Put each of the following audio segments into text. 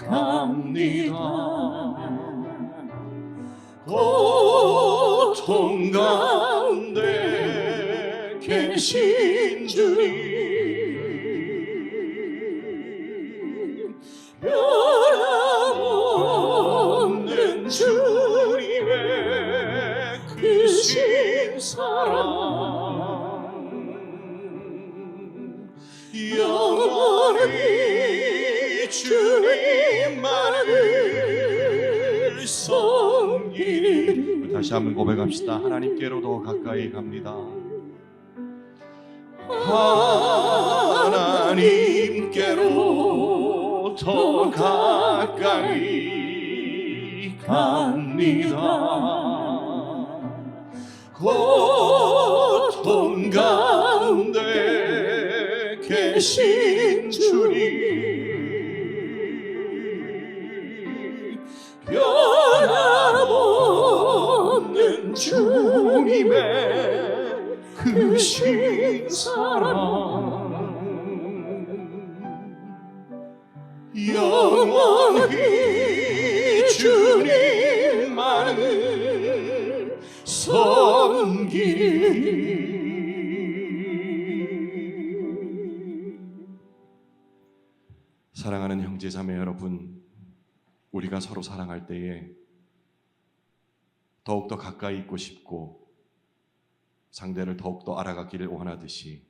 갑니다. 고통 가운데 계신 주님, 변함없는 주님의 크신 사랑 영원히 주님만을 섬기리. 다시 한번 고백합시다. 하나님께로 더 가까이 갑니다. 하나님께로 더 가까이 갑니다. 고통 가운데 계신 주님, 변함없는 주님의 크신 사랑 영원히 주님만을 섬기리. 사랑하는 형제자매 여러분, 우리가 서로 사랑할 때에 더욱더 가까이 있고 싶고 상대를 더욱더 알아가기를 원하듯이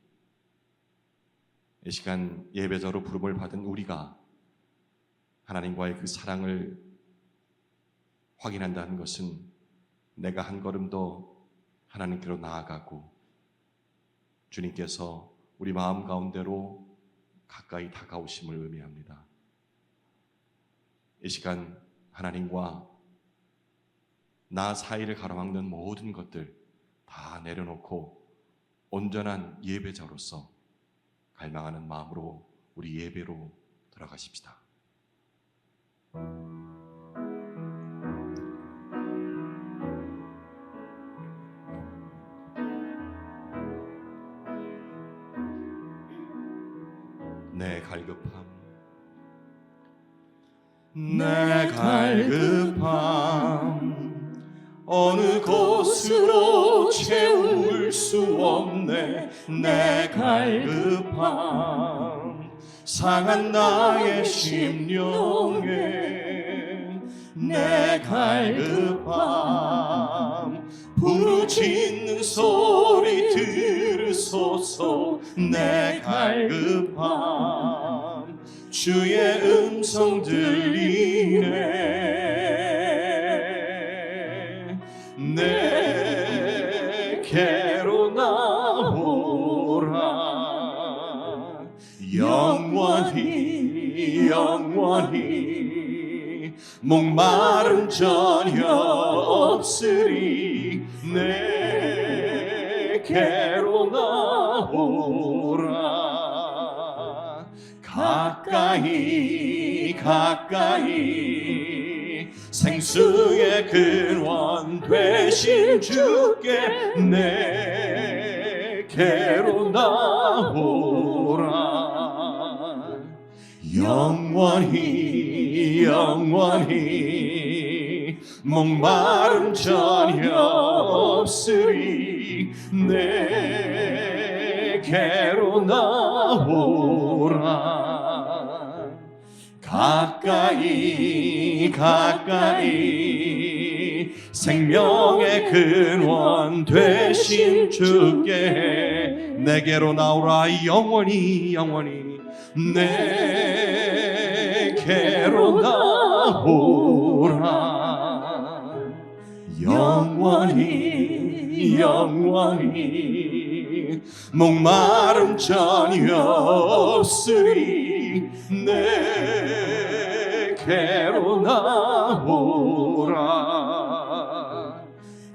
이 시간 예배자로 부름을 받은 우리가 하나님과의 그 사랑을 확인한다는 것은 내가 한 걸음 더 하나님께로 나아가고 주님께서 우리 마음 가운데로 가까이 다가오심을 의미합니다. 이 시간 하나님과 나 사이를 가로막는 모든 것들 다 내려놓고 온전한 예배자로서 갈망하는 마음으로 우리 예배로 들어가십시다. 내 갈급함, 내 갈급함 어느 곳으로 채울 수 없네. 내 갈급함 상한 나의 심령에 내 갈급함 부르짖는 소리 들으소서. 내 갈급함 주의 음성 들리네. 내게로 나오라. 영원히 목마름 전혀 없으리. 내게로 나오라. 가까이 생수의 근원 되신 주께 내게로 나오라. 영원히 목마름 전혀 없으리. 내게로 나오라. 가까이 생명의 근원 되신 주께 내게로 나오라. 영원히 내게로 나오라. 영원히 목마름 전혀 없으리. 내게로 나오라.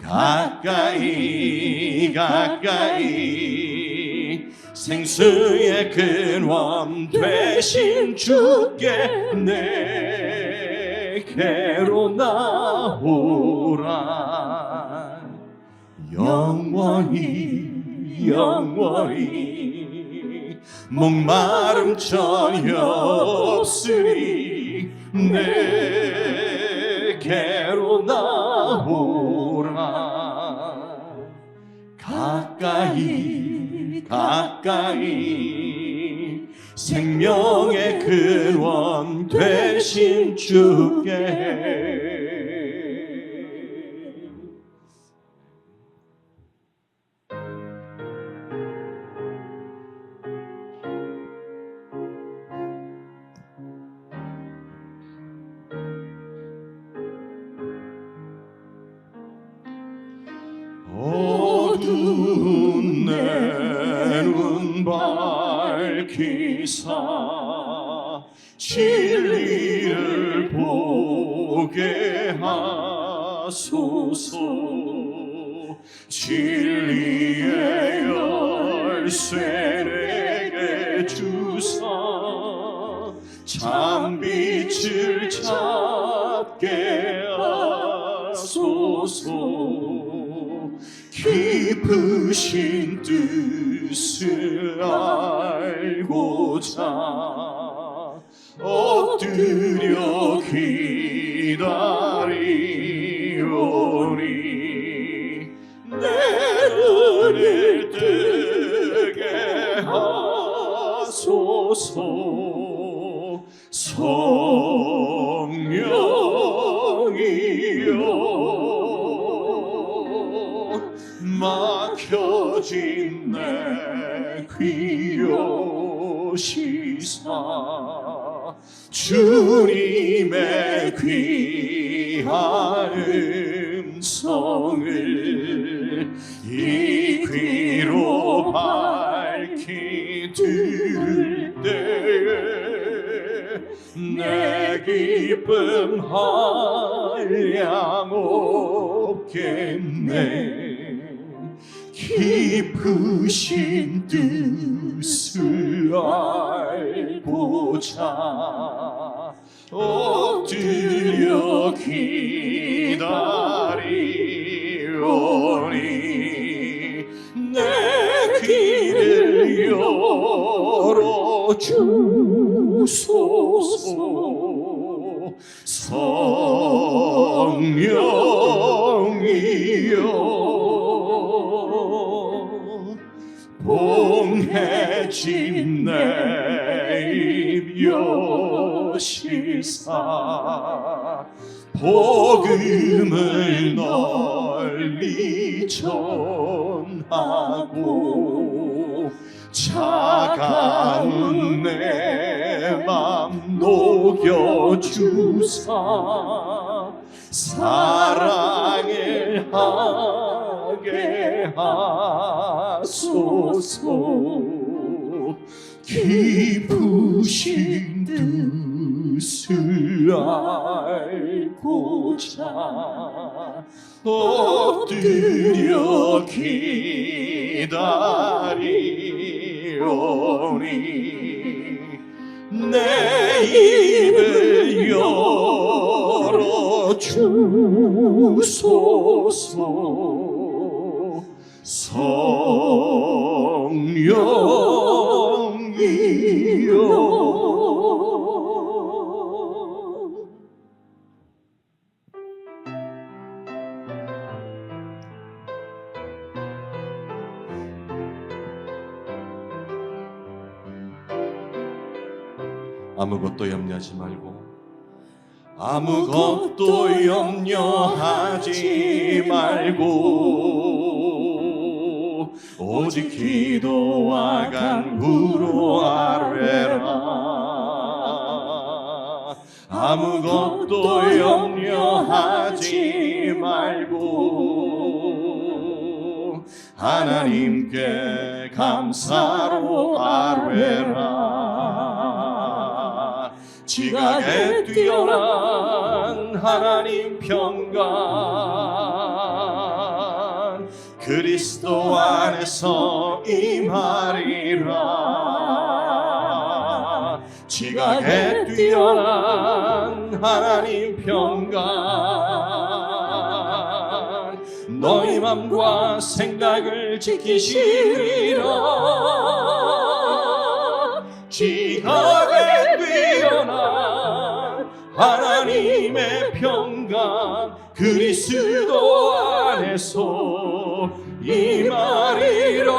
가까이 생수의 근원 되신 주께 내게로 나오라. 영원히 목마름 전혀 없으리. 내게로 나오라. 가까이 가까이 생명의 근원 되신 주께 어두운 내 눈 밝히사 진리를 보게 하소서. 진리의 열쇠 내게 주사 참빛을 찾게 하소서. 깊으신 뜻을 알고자 엎드려 기다리오니 내 눈을 뜨게 하소서. 성령이여 막혀진 내 귀여시사 주님의 귀한 음성을 이 귀로 밝히 들을 때에 내 기쁨 한량 없겠네. 깊으신 뜻을 알고자 엎드려 기다리오니 내 귀를 열어주소서. 성령이여 봉해진 내 입 여시사 복음을 널리 전하고 차가운 내 맘 녹여주사 사랑을 하게 하소서. 깊으신 뜻을 알고자 엎드려 기다리오니 내 입을 열어주소서. 성령이여 아무것도 염려하지 말고 아무것도 염려하지 말고 오직 기도와 간구로 아뢰라. 아무것도 염려하지 말고 하나님께 감사로 아뢰라. 지각에 뛰어난 하나님 평강 그리스도 안에서 임하리라. 지각에 뛰어난 하나님 평강 너희 맘과 생각을 지키시리라. 지각에 뛰어난 하나님의 평강 그리스도 안에서 임하리라.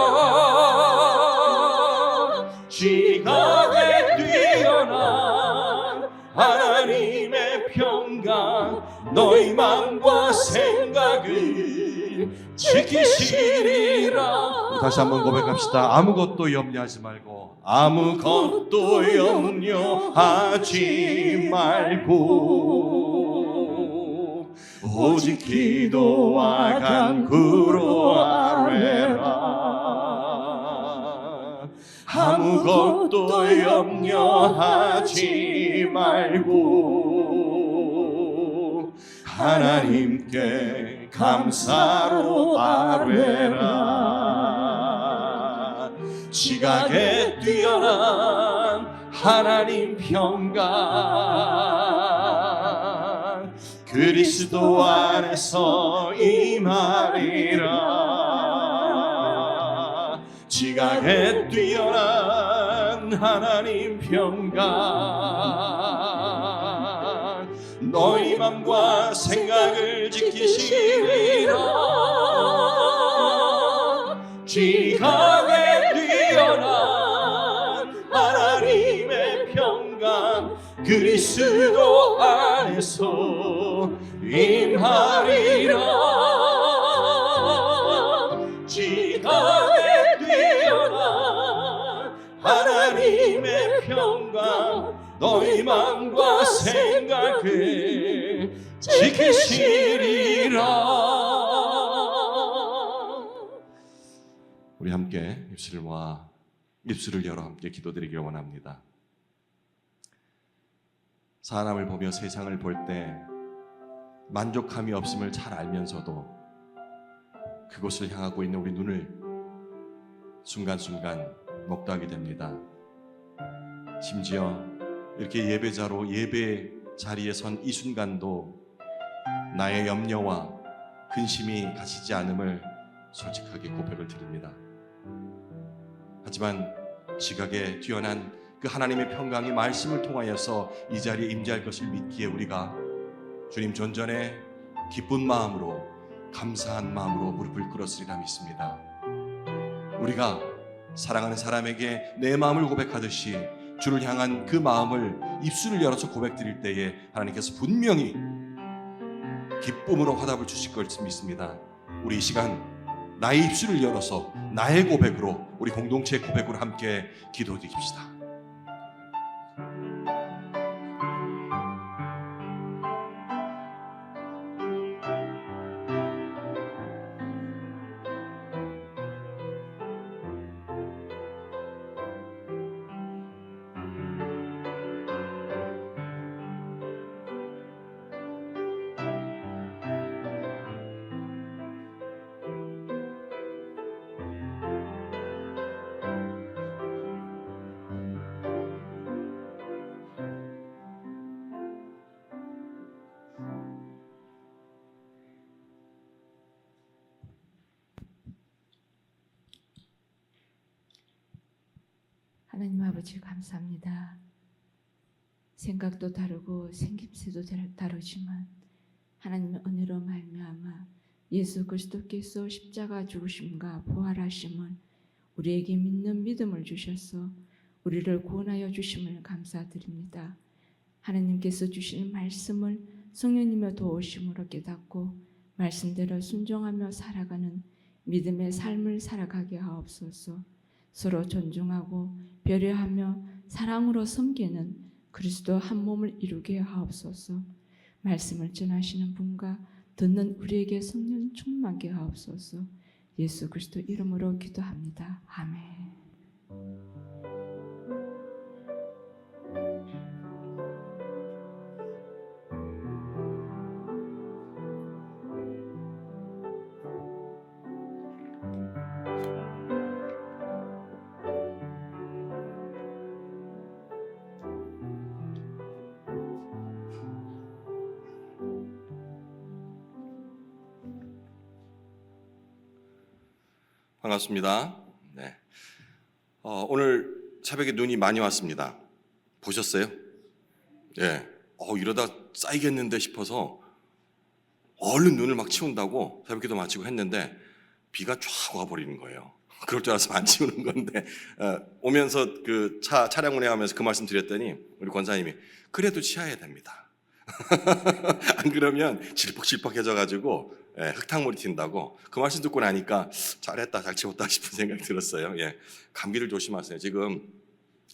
지각에 뛰어난 하나님의 평강 너희 마음과 생각을 지키시리라. 다시 한번 고백합시다. 아무것도 염려하지 말고, 아무것도 염려하지 말고 오직 기도와 간구로 아뢰라. 아무것도 염려하지 말고 하나님께 감사로 아뢰라. 지각에 뛰어난 하나님 평강 그리스도 안에서 임하리라. 지각에 뛰어난 하나님 평강 너희 맘과 생각을 지키시리라. 지각에 뛰어난 하나님의 평강 그리스도 안에서 임하리라. 지각에 뛰어난 하나님의 평강 너희 마음과 생각을 지키시리라. 우리 함께 입술을 모아 입술을 열어 함께 기도드리길 원합니다. 사람을 보며 세상을 볼 때 만족함이 없음을 잘 알면서도 그곳을 향하고 있는 우리 눈을 순간순간 목도하게 됩니다. 심지어 이렇게 예배자로 예배 자리에 선 이 순간도 나의 염려와 근심이 가시지 않음을 솔직하게 고백을 드립니다. 하지만 지각에 뛰어난 그 하나님의 평강이 말씀을 통하여서 이 자리에 임재할 것을 믿기에 우리가 주님 존전에 기쁜 마음으로 감사한 마음으로 무릎을 꿇었으리라 믿습니다. 우리가 사랑하는 사람에게 내 마음을 고백하듯이 주를 향한 그 마음을 입술을 열어서 고백드릴 때에 하나님께서 분명히 기쁨으로 화답을 주실 것을 믿습니다. 우리 이 시간 나의 입술을 열어서 나의 고백으로 우리 공동체의 고백으로 함께 기도드립시다. 하나님 아버지 감사합니다. 생각도 다르고 생김새도 다르지만 하나님의 은혜로 말미암아 예수 그리스도께서 십자가 죽으심과 부활하심은 우리에게 믿는 믿음을 주셔서 우리를 구원하여 주심을 감사드립니다. 하나님께서 주시는 말씀을 성령님의 도우심으로 깨닫고 말씀대로 순종하며 살아가는 믿음의 삶을 살아가게 하옵소서. 서로 존중하고 배려하며 사랑으로 섬기는 그리스도 한 몸을 이루게 하옵소서. 말씀을 전하시는 분과 듣는 우리에게 성령 충만하게 하옵소서. 예수 그리스도 이름으로 기도합니다. 아멘. 반갑습니다. 네. 오늘 새벽에 눈이 많이 왔습니다. 보셨어요? 네. 이러다 쌓이겠는데 싶어서 얼른 눈을 막 치운다고 새벽기도 마치고 했는데 비가 쫙 와버리는 거예요. 그럴 줄 알았으면 안 치우는 건데 오면서 그 차량 운행하면서 그 말씀 드렸더니 우리 권사님이 그래도 치워야 됩니다. 안 그러면 질퍽질퍽해져가지고 흙탕물이 튄다고 그 말씀 듣고 나니까 잘했다 잘 치웠다 싶은 생각이 들었어요. 감기를 조심하세요. 지금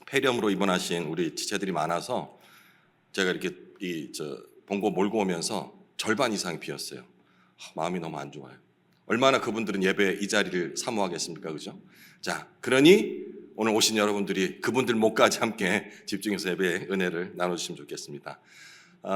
폐렴으로 입원하신 우리 지체들이 많아서 제가 이렇게 본고 몰고 오면서 절반 이상이 비었어요. 마음이 너무 안 좋아요. 얼마나 그분들은 예배 이 자리를 사모하겠습니까? 그죠? 자, 그러니 오늘 오신 여러분들이 그분들 목까지 함께 집중해서 예배의 은혜를 나눠주시면 좋겠습니다.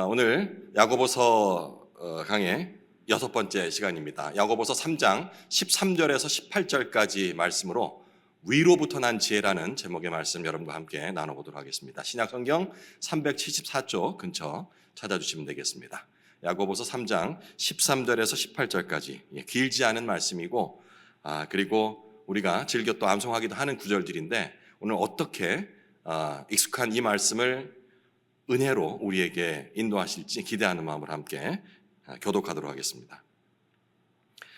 오늘 야고보서 강의 6번째 시간입니다. 야고보서 3장 13절에서 18절까지 말씀으로 위로부터 난 지혜라는 제목의 말씀 여러분과 함께 나눠보도록 하겠습니다. 신약성경 374쪽 근처 찾아주시면 되겠습니다. 야고보서 3장 13절에서 18절까지 길지 않은 말씀이고 그리고 우리가 즐겨 또 암송하기도 하는 구절들인데 오늘 어떻게 익숙한 이 말씀을 은혜로 우리에게 인도하실지 기대하는 마음으로 함께 교독하도록 하겠습니다.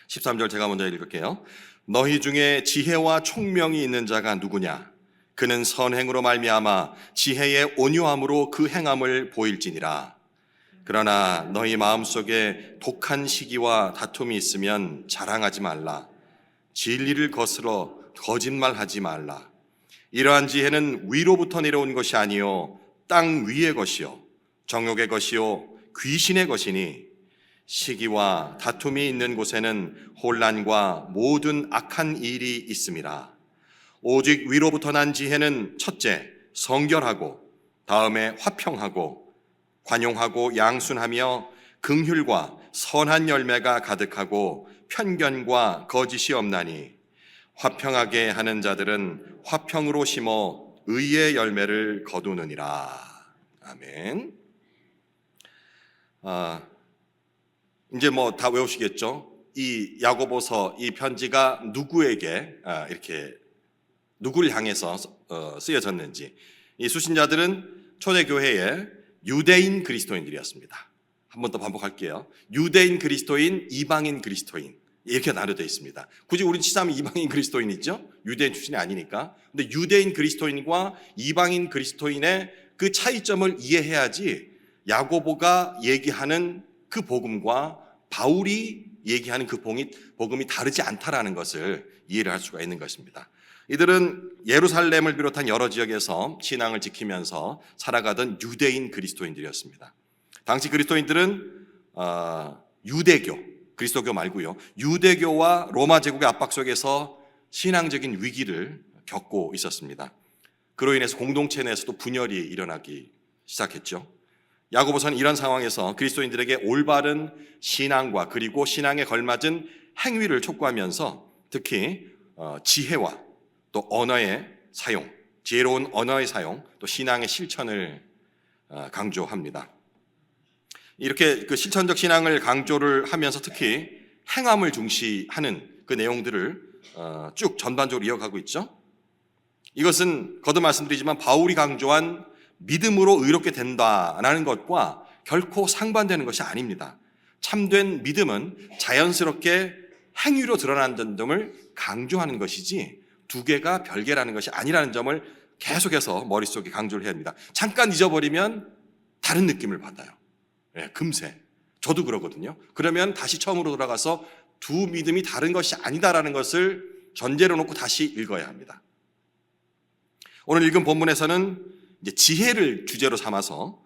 13절 제가 먼저 읽을게요. 너희 중에 지혜와 총명이 있는 자가 누구냐? 그는 선행으로 말미암아 지혜의 온유함으로 그 행함을 보일지니라. 그러나 너희 마음속에 독한 시기와 다툼이 있으면 자랑하지 말라. 진리를 거스러 거짓말하지 말라. 이러한 지혜는 위로부터 내려온 것이 아니요 땅 위의 것이요 정욕의 것이요 귀신의 것이니 시기와 다툼이 있는 곳에는 혼란과 모든 악한 일이 있음이라. 오직 위로부터 난 지혜는 첫째 성결하고 다음에 화평하고 관용하고 양순하며 긍휼과 선한 열매가 가득하고 편견과 거짓이 없나니 화평하게 하는 자들은 화평으로 심어 의의 열매를 거두느니라. 아멘. 이제 뭐 다 외우시겠죠? 이 야고보서 이 편지가 누구에게 이렇게 누구를 향해서 쓰여졌는지. 이 수신자들은 초대교회의 유대인 그리스도인들이었습니다. 한 번 더 반복할게요. 유대인 그리스도인, 이방인 그리스도인 이렇게 나눠져 있습니다. 굳이 우리 치자면 이방인 그리스도인이죠? 유대인 출신이 아니니까. 근데 유대인 그리스도인과 이방인 그리스도인의 그 차이점을 이해해야지 야고보가 얘기하는 그 복음과 바울이 얘기하는 그 복음이 다르지 않다라는 것을 이해를 할 수가 있는 것입니다. 이들은 예루살렘을 비롯한 여러 지역에서 신앙을 지키면서 살아가던 유대인 그리스도인들이었습니다. 당시 그리스도인들은 유대교, 그리스도교 말고요, 유대교와 로마 제국의 압박 속에서 신앙적인 위기를 겪고 있었습니다. 그로 인해서 공동체 내에서도 분열이 일어나기 시작했죠. 야고보서는 이런 상황에서 그리스도인들에게 올바른 신앙과 그리고 신앙에 걸맞은 행위를 촉구하면서 특히 지혜와 또 언어의 사용, 지혜로운 언어의 사용, 또 신앙의 실천을 강조합니다. 이렇게 그 실천적 신앙을 강조를 하면서 특히 행함을 중시하는 그 내용들을 쭉 전반적으로 이어가고 있죠. 이것은 거듭 말씀드리지만 바울이 강조한 믿음으로 의롭게 된다라는 것과 결코 상반되는 것이 아닙니다. 참된 믿음은 자연스럽게 행위로 드러난다는 점을 강조하는 것이지 두 개가 별개라는 것이 아니라는 점을 계속해서 머릿속에 강조를 해야 합니다. 잠깐 잊어버리면 다른 느낌을 받아요. 금세. 저도 그러거든요. 그러면 다시 처음으로 돌아가서 두 믿음이 다른 것이 아니다라는 것을 전제로 놓고 다시 읽어야 합니다. 오늘 읽은 본문에서는 이제 지혜를 주제로 삼아서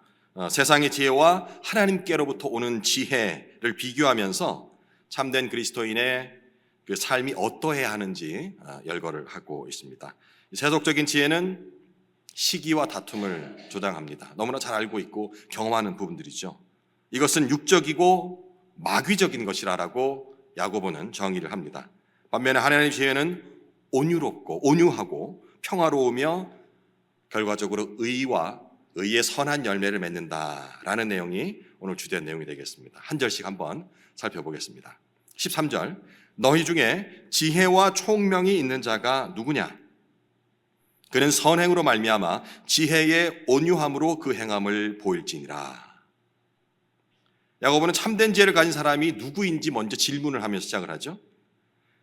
세상의 지혜와 하나님께로부터 오는 지혜를 비교하면서 참된 그리스도인의 그 삶이 어떠해야 하는지 열거를 하고 있습니다. 세속적인 지혜는 시기와 다툼을 조장합니다. 너무나 잘 알고 있고 경험하는 부분들이죠. 이것은 육적이고 마귀적인 것이라고 야고보는 정의를 합니다. 반면에 하나님의 지혜는 온유롭고 온유하고 평화로우며 결과적으로 의와 의의 선한 열매를 맺는다라는 내용이 오늘 주된 내용이 되겠습니다. 한 절씩 한번 살펴보겠습니다. 13절, 너희 중에 지혜와 총명이 있는 자가 누구냐? 그는 선행으로 말미암아 지혜의 온유함으로 그 행함을 보일지니라. 야고보는 참된 지혜를 가진 사람이 누구인지 먼저 질문을 하면서 시작을 하죠.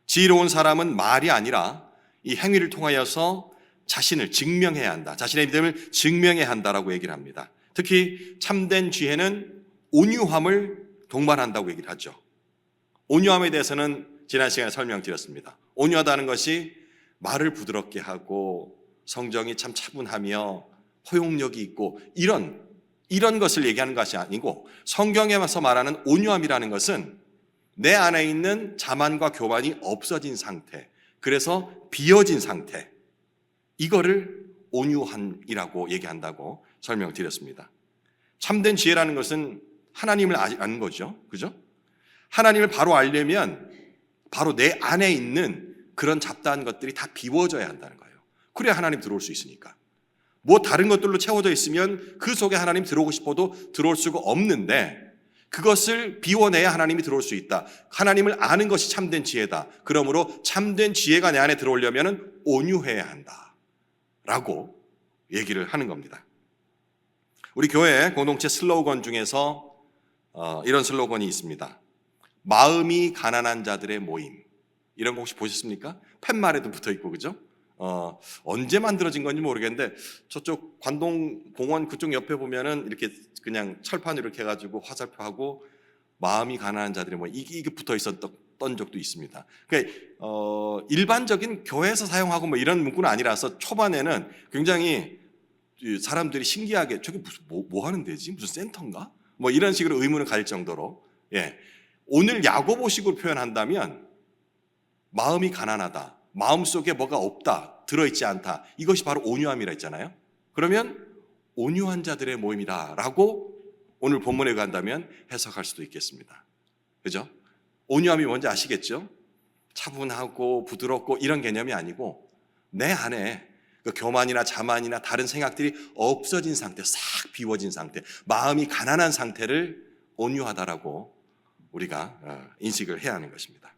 지혜로운 사람은 말이 아니라 이 행위를 통하여서 자신을 증명해야 한다. 자신의 믿음을 증명해야 한다라고 얘기를 합니다. 특히 참된 지혜는 온유함을 동반한다고 얘기를 하죠. 온유함에 대해서는 지난 시간에 설명드렸습니다. 온유하다는 것이 말을 부드럽게 하고 성정이 참 차분하며 포용력이 있고 이런 것을 얘기하는 것이 아니고, 성경에서 말하는 온유함이라는 것은 내 안에 있는 자만과 교만이 없어진 상태, 그래서 비어진 상태, 이거를 온유함이라고 얘기한다고 설명드렸습니다. 참된 지혜라는 것은 하나님을 아는 거죠. 그죠? 하나님을 바로 알려면 바로 내 안에 있는 그런 잡다한 것들이 다 비워져야 한다는 거예요. 그래야 하나님 들어올 수 있으니까. 뭐 다른 것들로 채워져 있으면 그 속에 하나님 들어오고 싶어도 들어올 수가 없는데, 그것을 비워내야 하나님이 들어올 수 있다. 하나님을 아는 것이 참된 지혜다. 그러므로 참된 지혜가 내 안에 들어오려면 온유해야 한다 라고 얘기를 하는 겁니다. 우리 교회 공동체 슬로건 중에서 이런 슬로건이 있습니다. 마음이 가난한 자들의 모임. 이런 거 혹시 보셨습니까? 팻말에도 붙어있고, 그죠? 언제 만들어진 건지 모르겠는데 저쪽 관동공원 그쪽 옆에 보면은 이렇게 그냥 철판으로 이렇게 해가지고 화살표하고 마음이 가난한 자들의 모임, 이게 붙어 있었던 적도 있습니다. 그러니까 일반적인 교회에서 사용하고 뭐 이런 문구는 아니라서 초반에는 굉장히 사람들이 신기하게 저게 무슨 뭐 하는 데지? 무슨 센터인가? 뭐 이런 식으로 의문을 가질 정도로, 오늘 야고보식으로 표현한다면 마음이 가난하다, 마음속에 뭐가 없다, 들어있지 않다, 이것이 바로 온유함이라 했잖아요. 그러면 온유한 자들의 모임이다 라고 오늘 본문에 간다면 해석할 수도 있겠습니다. 그죠? 온유함이 뭔지 아시겠죠? 차분하고 부드럽고 이런 개념이 아니고 내 안에 그 교만이나 자만이나 다른 생각들이 없어진 상태, 싹 비워진 상태, 마음이 가난한 상태를 온유하다라고 우리가 인식을 해야 하는 것입니다.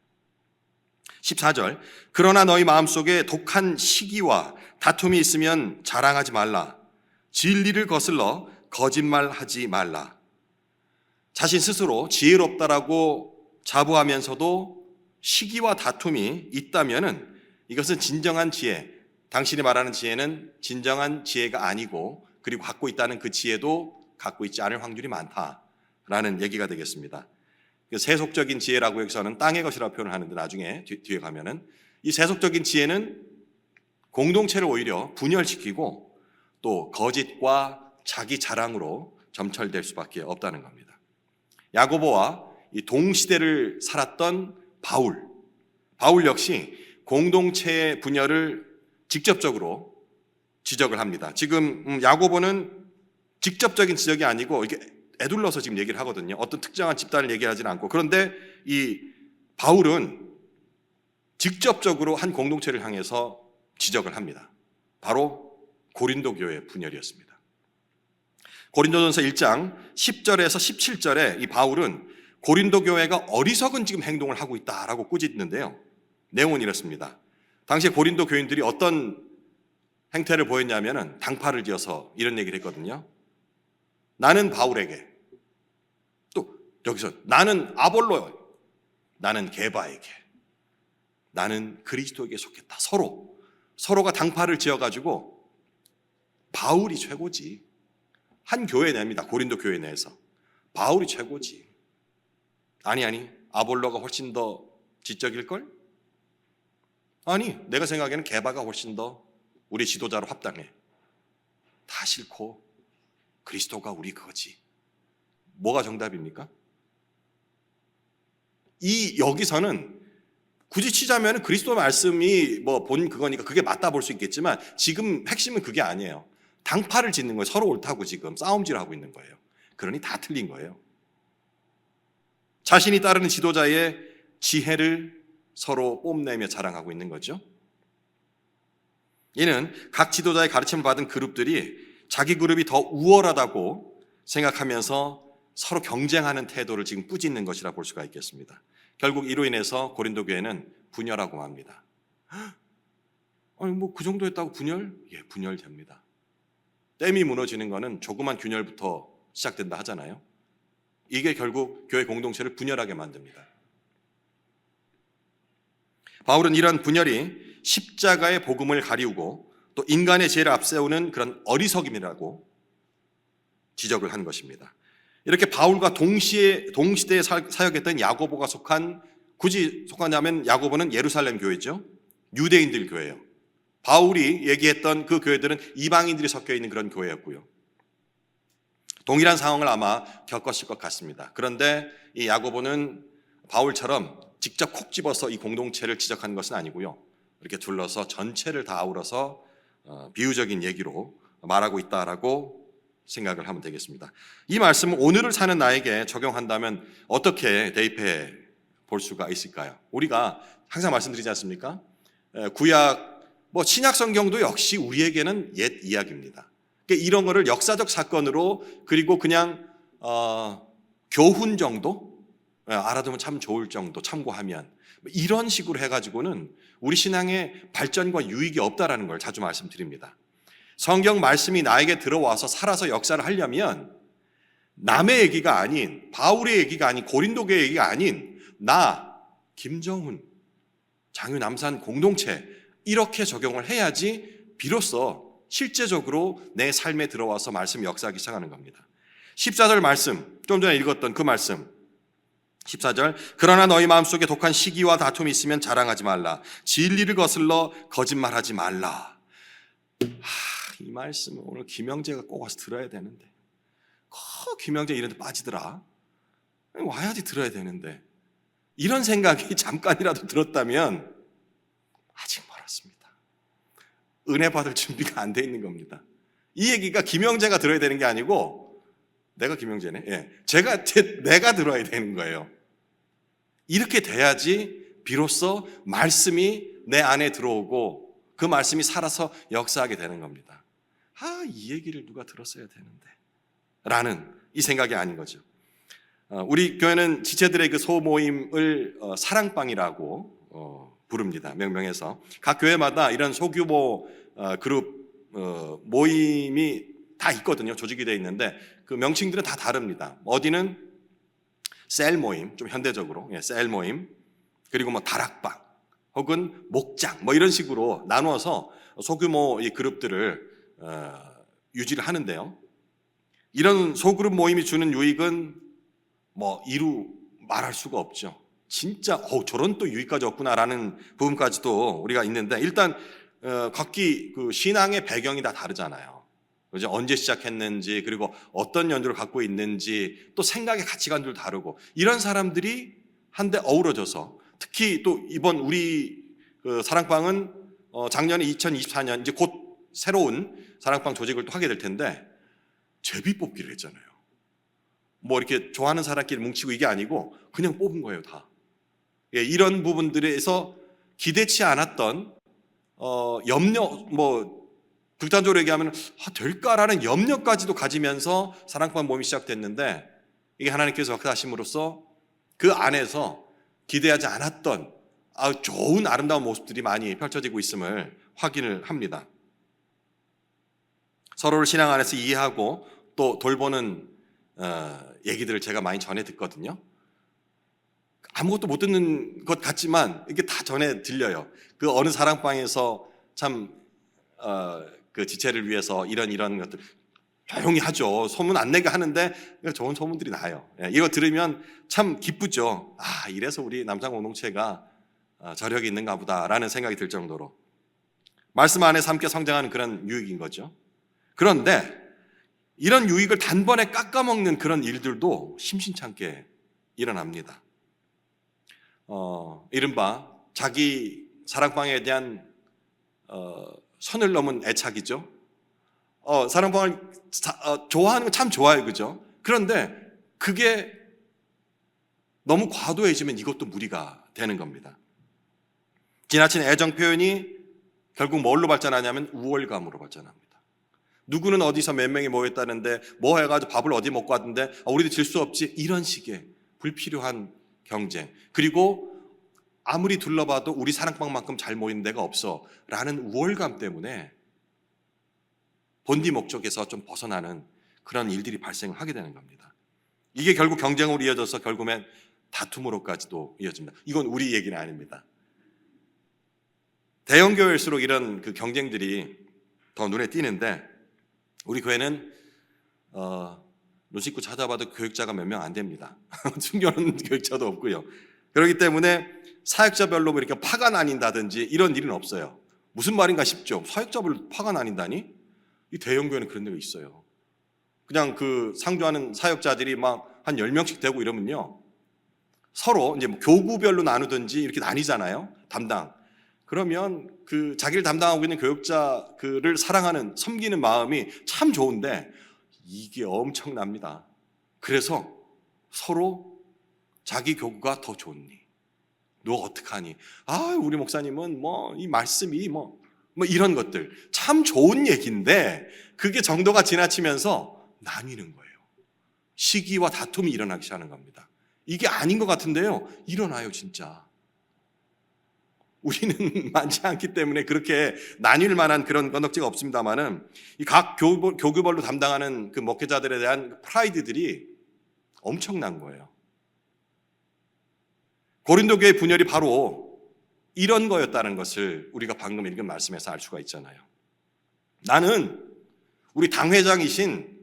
14절, 그러나 너희 마음속에 독한 시기와 다툼이 있으면 자랑하지 말라. 진리를 거슬러 거짓말하지 말라. 자신 스스로 지혜롭다라고 자부하면서도 시기와 다툼이 있다면은 이것은 진정한 지혜, 당신이 말하는 지혜는 진정한 지혜가 아니고, 그리고 갖고 있다는 그 지혜도 갖고 있지 않을 확률이 많다라는 얘기가 되겠습니다. 세속적인 지혜라고 여기서는 땅의 것이라고 표현을 하는데, 나중에 뒤에 가면은 이 세속적인 지혜는 공동체를 오히려 분열시키고 또 거짓과 자기 자랑으로 점철될 수밖에 없다는 겁니다. 야고보와 이 동시대를 살았던 바울 역시 공동체의 분열을 직접적으로 지적을 합니다. 지금 야고보는 직접적인 지적이 아니고 이게 애둘러서 지금 얘기를 하거든요. 어떤 특정한 집단을 얘기하지는 않고. 그런데 이 바울은 직접적으로 한 공동체를 향해서 지적을 합니다. 바로 고린도 교회의 분열이었습니다. 고린도전서 1장 10절에서 17절에 이 바울은 고린도 교회가 어리석은 지금 행동을 하고 있다라고 꾸짖는데요. 내용은 이렇습니다. 당시에 고린도 교인들이 어떤 행태를 보였냐면은 당파를 지어서 이런 얘기를 했거든요. 나는 바울에게, 또 여기서 나는 아볼로에, 나는 게바에게, 나는 그리스도에게 속했다. 서로가 당파를 지어가지고 바울이 최고지. 한 교회 내입니다. 고린도 교회 내에서 바울이 최고지. 아니 아볼로가 훨씬 더 지적일걸? 아니, 내가 생각에는 게바가 훨씬 더 우리 지도자로 합당해. 다 싫고 그리스도가 우리 그거지. 뭐가 정답입니까? 여기서는 굳이 치자면 그리스도 말씀이 뭐 본 그거니까 그게 맞다 볼 수 있겠지만, 지금 핵심은 그게 아니에요. 당파를 짓는 거예요. 서로 옳다고 지금 싸움질하고 있는 거예요. 그러니 다 틀린 거예요. 자신이 따르는 지도자의 지혜를 서로 뽐내며 자랑하고 있는 거죠. 이는 각 지도자의 가르침을 받은 그룹들이 자기 그룹이 더 우월하다고 생각하면서 서로 경쟁하는 태도를 지금 꾸짖는 것이라 볼 수가 있겠습니다. 결국 이로 인해서 고린도 교회는 분열하고 맙니다. 아니 뭐 그 정도 했다고 분열? 예, 분열됩니다. 댐이 무너지는 거는 조그만 균열부터 시작된다 하잖아요. 이게 결국 교회 공동체를 분열하게 만듭니다. 바울은 이런 분열이 십자가의 복음을 가리우고 또 인간의 죄를 앞세우는 그런 어리석임이라고 지적을 한 것입니다. 이렇게 바울과 동시대에 사역했던 야고보가 굳이 속하냐면 야고보는 예루살렘 교회죠. 유대인들 교회예요. 바울이 얘기했던 그 교회들은 이방인들이 섞여 있는 그런 교회였고요. 동일한 상황을 아마 겪었을 것 같습니다. 그런데 이 야고보는 바울처럼 직접 콕 집어서 이 공동체를 지적한 것은 아니고요. 이렇게 둘러서 전체를 다 아우러서 비유적인 얘기로 말하고 있다라고 생각을 하면 되겠습니다. 이 말씀은 오늘을 사는 나에게 적용한다면 어떻게 대입해 볼 수가 있을까요? 우리가 항상 말씀드리지 않습니까? 구약, 신약 성경도 역시 우리에게는 옛 이야기입니다. 그러니까 이런 거를 역사적 사건으로 그리고 그냥 교훈 정도 알아두면 참 좋을 정도 참고하면 이런 식으로 해가지고는 우리 신앙의 발전과 유익이 없다라는 걸 자주 말씀드립니다. 성경 말씀이 나에게 들어와서 살아서 역사를 하려면 남의 얘기가 아닌, 바울의 얘기가 아닌, 고린도교의 얘기가 아닌 나, 김정훈, 장유남산 공동체 이렇게 적용을 해야지 비로소 실제적으로 내 삶에 들어와서 말씀 역사하기 시작하는 겁니다. 14절 말씀, 좀 전에 읽었던 그 말씀 14절, 그러나 너희 마음속에 독한 시기와 다툼이 있으면 자랑하지 말라. 진리를 거슬러 거짓말하지 말라. 이 말씀은 오늘 김영재가 꼭 와서 들어야 되는데 김영재 이런 데 빠지더라. 와야지 들어야 되는데 이런 생각이 잠깐이라도 들었다면 아직 멀었습니다. 은혜 받을 준비가 안 돼 있는 겁니다. 이 얘기가 김영재가 들어야 되는 게 아니고 내가 김영재네. 내가 들어야 되는 거예요. 이렇게 돼야지 비로소 말씀이 내 안에 들어오고 그 말씀이 살아서 역사하게 되는 겁니다. 이 얘기를 누가 들었어야 되는데 라는 이 생각이 아닌 거죠. 우리 교회는 지체들의 그 소모임을 사랑방이라고 부릅니다. 명명해서 각 교회마다 이런 소규모 그룹 모임이 다 있거든요. 조직이 되어 있는데 그 명칭들은 다 다릅니다. 어디는 셀 모임, 좀 현대적으로 셀 모임, 그리고 다락방 혹은 목장 이런 식으로 나누어서 소규모 이 그룹들을 유지를 하는데요. 이런 소그룹 모임이 주는 유익은 이루 말할 수가 없죠. 진짜 저런 또 유익까지 없구나라는 부분까지도 우리가 있는데 일단 각기 그 신앙의 배경이 다 다르잖아요. 그죠? 언제 시작했는지 그리고 어떤 연주를 갖고 있는지 또 생각의 가치관도 다르고 이런 사람들이 한데 어우러져서 특히 또 이번 우리 그 사랑방은 작년에 2024년 이제 곧 새로운 사랑방 조직을 또 하게 될 텐데 제비 뽑기를 했잖아요. 이렇게 좋아하는 사람끼리 뭉치고 이게 아니고 그냥 뽑은 거예요, 다. 이런 부분들에서 기대치 않았던 염려, 극단적으로 얘기하면 될까라는 염려까지도 가지면서 사랑방 모임이 시작됐는데 이게 하나님께서 역사하심으로써 그 안에서 기대하지 않았던 좋은 아름다운 모습들이 많이 펼쳐지고 있음을 확인을 합니다. 서로를 신앙 안에서 이해하고 또 돌보는 얘기들을 제가 많이 전해 듣거든요. 아무것도 못 듣는 것 같지만 이게 다 전해 들려요. 그 어느 사랑방에서 참 그 지체를 위해서 이런 것들 조용히 하죠. 소문 안 내게 하는데 좋은 소문들이 나요. 이거 들으면 참 기쁘죠. 이래서 우리 남산 공동체가 저력이 있는가 보다라는 생각이 들 정도로 말씀 안에서 함께 성장하는 그런 유익인 거죠. 그런데 이런 유익을 단번에 깎아먹는 그런 일들도 심심찮게 일어납니다. 이른바 자기 사랑방에 대한 선을 넘은 애착이죠. 사랑방을 좋아하는 건 참 좋아요, 그죠? 그런데 그게 너무 과도해지면 이것도 무리가 되는 겁니다. 지나친 애정 표현이 결국 뭘로 발전하냐면 우월감으로 발전합니다. 누구는 어디서 몇 명이 모였다는데 해가지고 밥을 어디 먹고 왔는데 우리도 질 수 없지, 이런 식의 불필요한 경쟁, 그리고 아무리 둘러봐도 우리 사랑방만큼 잘 모이는 데가 없어 라는 우월감 때문에 본디 목적에서 좀 벗어나는 그런 일들이 발생하게 되는 겁니다. 이게 결국 경쟁으로 이어져서 결국엔 다툼으로까지도 이어집니다. 이건 우리 얘기는 아닙니다. 대형 교회일수록 이런 그 경쟁들이 더 눈에 띄는데 우리 교회는 눈 씻고 찾아봐도 교육자가 몇 명 안 됩니다. 숨겨놓은 교육자도 없고요. 그렇기 때문에 사역자별로 이렇게 파가 나뉜다든지 이런 일은 없어요. 무슨 말인가 싶죠. 사역자별로 파가 나뉜다니? 이 대형 교회는 그런 데가 있어요. 그냥 그 상주하는 사역자들이 막 한 10명씩 되고 이러면요, 서로 이제 뭐 교구별로 나누든지 이렇게 나뉘잖아요. 담당. 그러면 그 자기를 담당하고 있는 교육자 그를 사랑하는, 섬기는 마음이 참 좋은데 이게 엄청납니다. 그래서 서로 자기 교구가 더 좋니? 너 어떡하니? 아, 우리 목사님은 뭐 이 말씀이 뭐 이런 것들 참 좋은 얘기인데 그게 정도가 지나치면서 나뉘는 거예요. 시기와 다툼이 일어나기 시작하는 겁니다. 이게 아닌 것 같은데요, 일어나요 진짜. 우리는 많지 않기 때문에 그렇게 나뉠 만한 그런 건덕지가 없습니다만은 이 각 교구별로 담당하는 그 목회자들에 대한 프라이드들이 엄청난 거예요. 고린도 교회 분열이 바로 이런 거였다는 것을 우리가 방금 읽은 말씀에서 알 수가 있잖아요. 나는 우리 당회장이신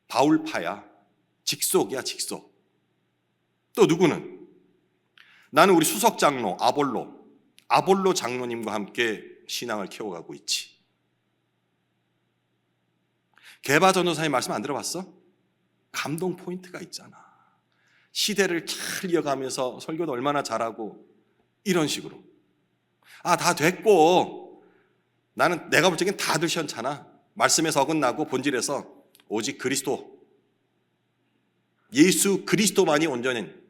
바울파야. 직속이야, 직속. 또 누구는 나는 우리 수석 장로 아볼로 장로님과 함께 신앙을 키워가고 있지. 개바 전도사님 말씀 안 들어봤어? 감동 포인트가 있잖아. 시대를 잘 이어가면서 설교도 얼마나 잘하고 이런 식으로. 아, 다 됐고 나는 내가 볼 적엔 다들 시원찮아. 말씀에서 어긋나고 본질에서 오직 그리스도, 예수 그리스도만이 온전한,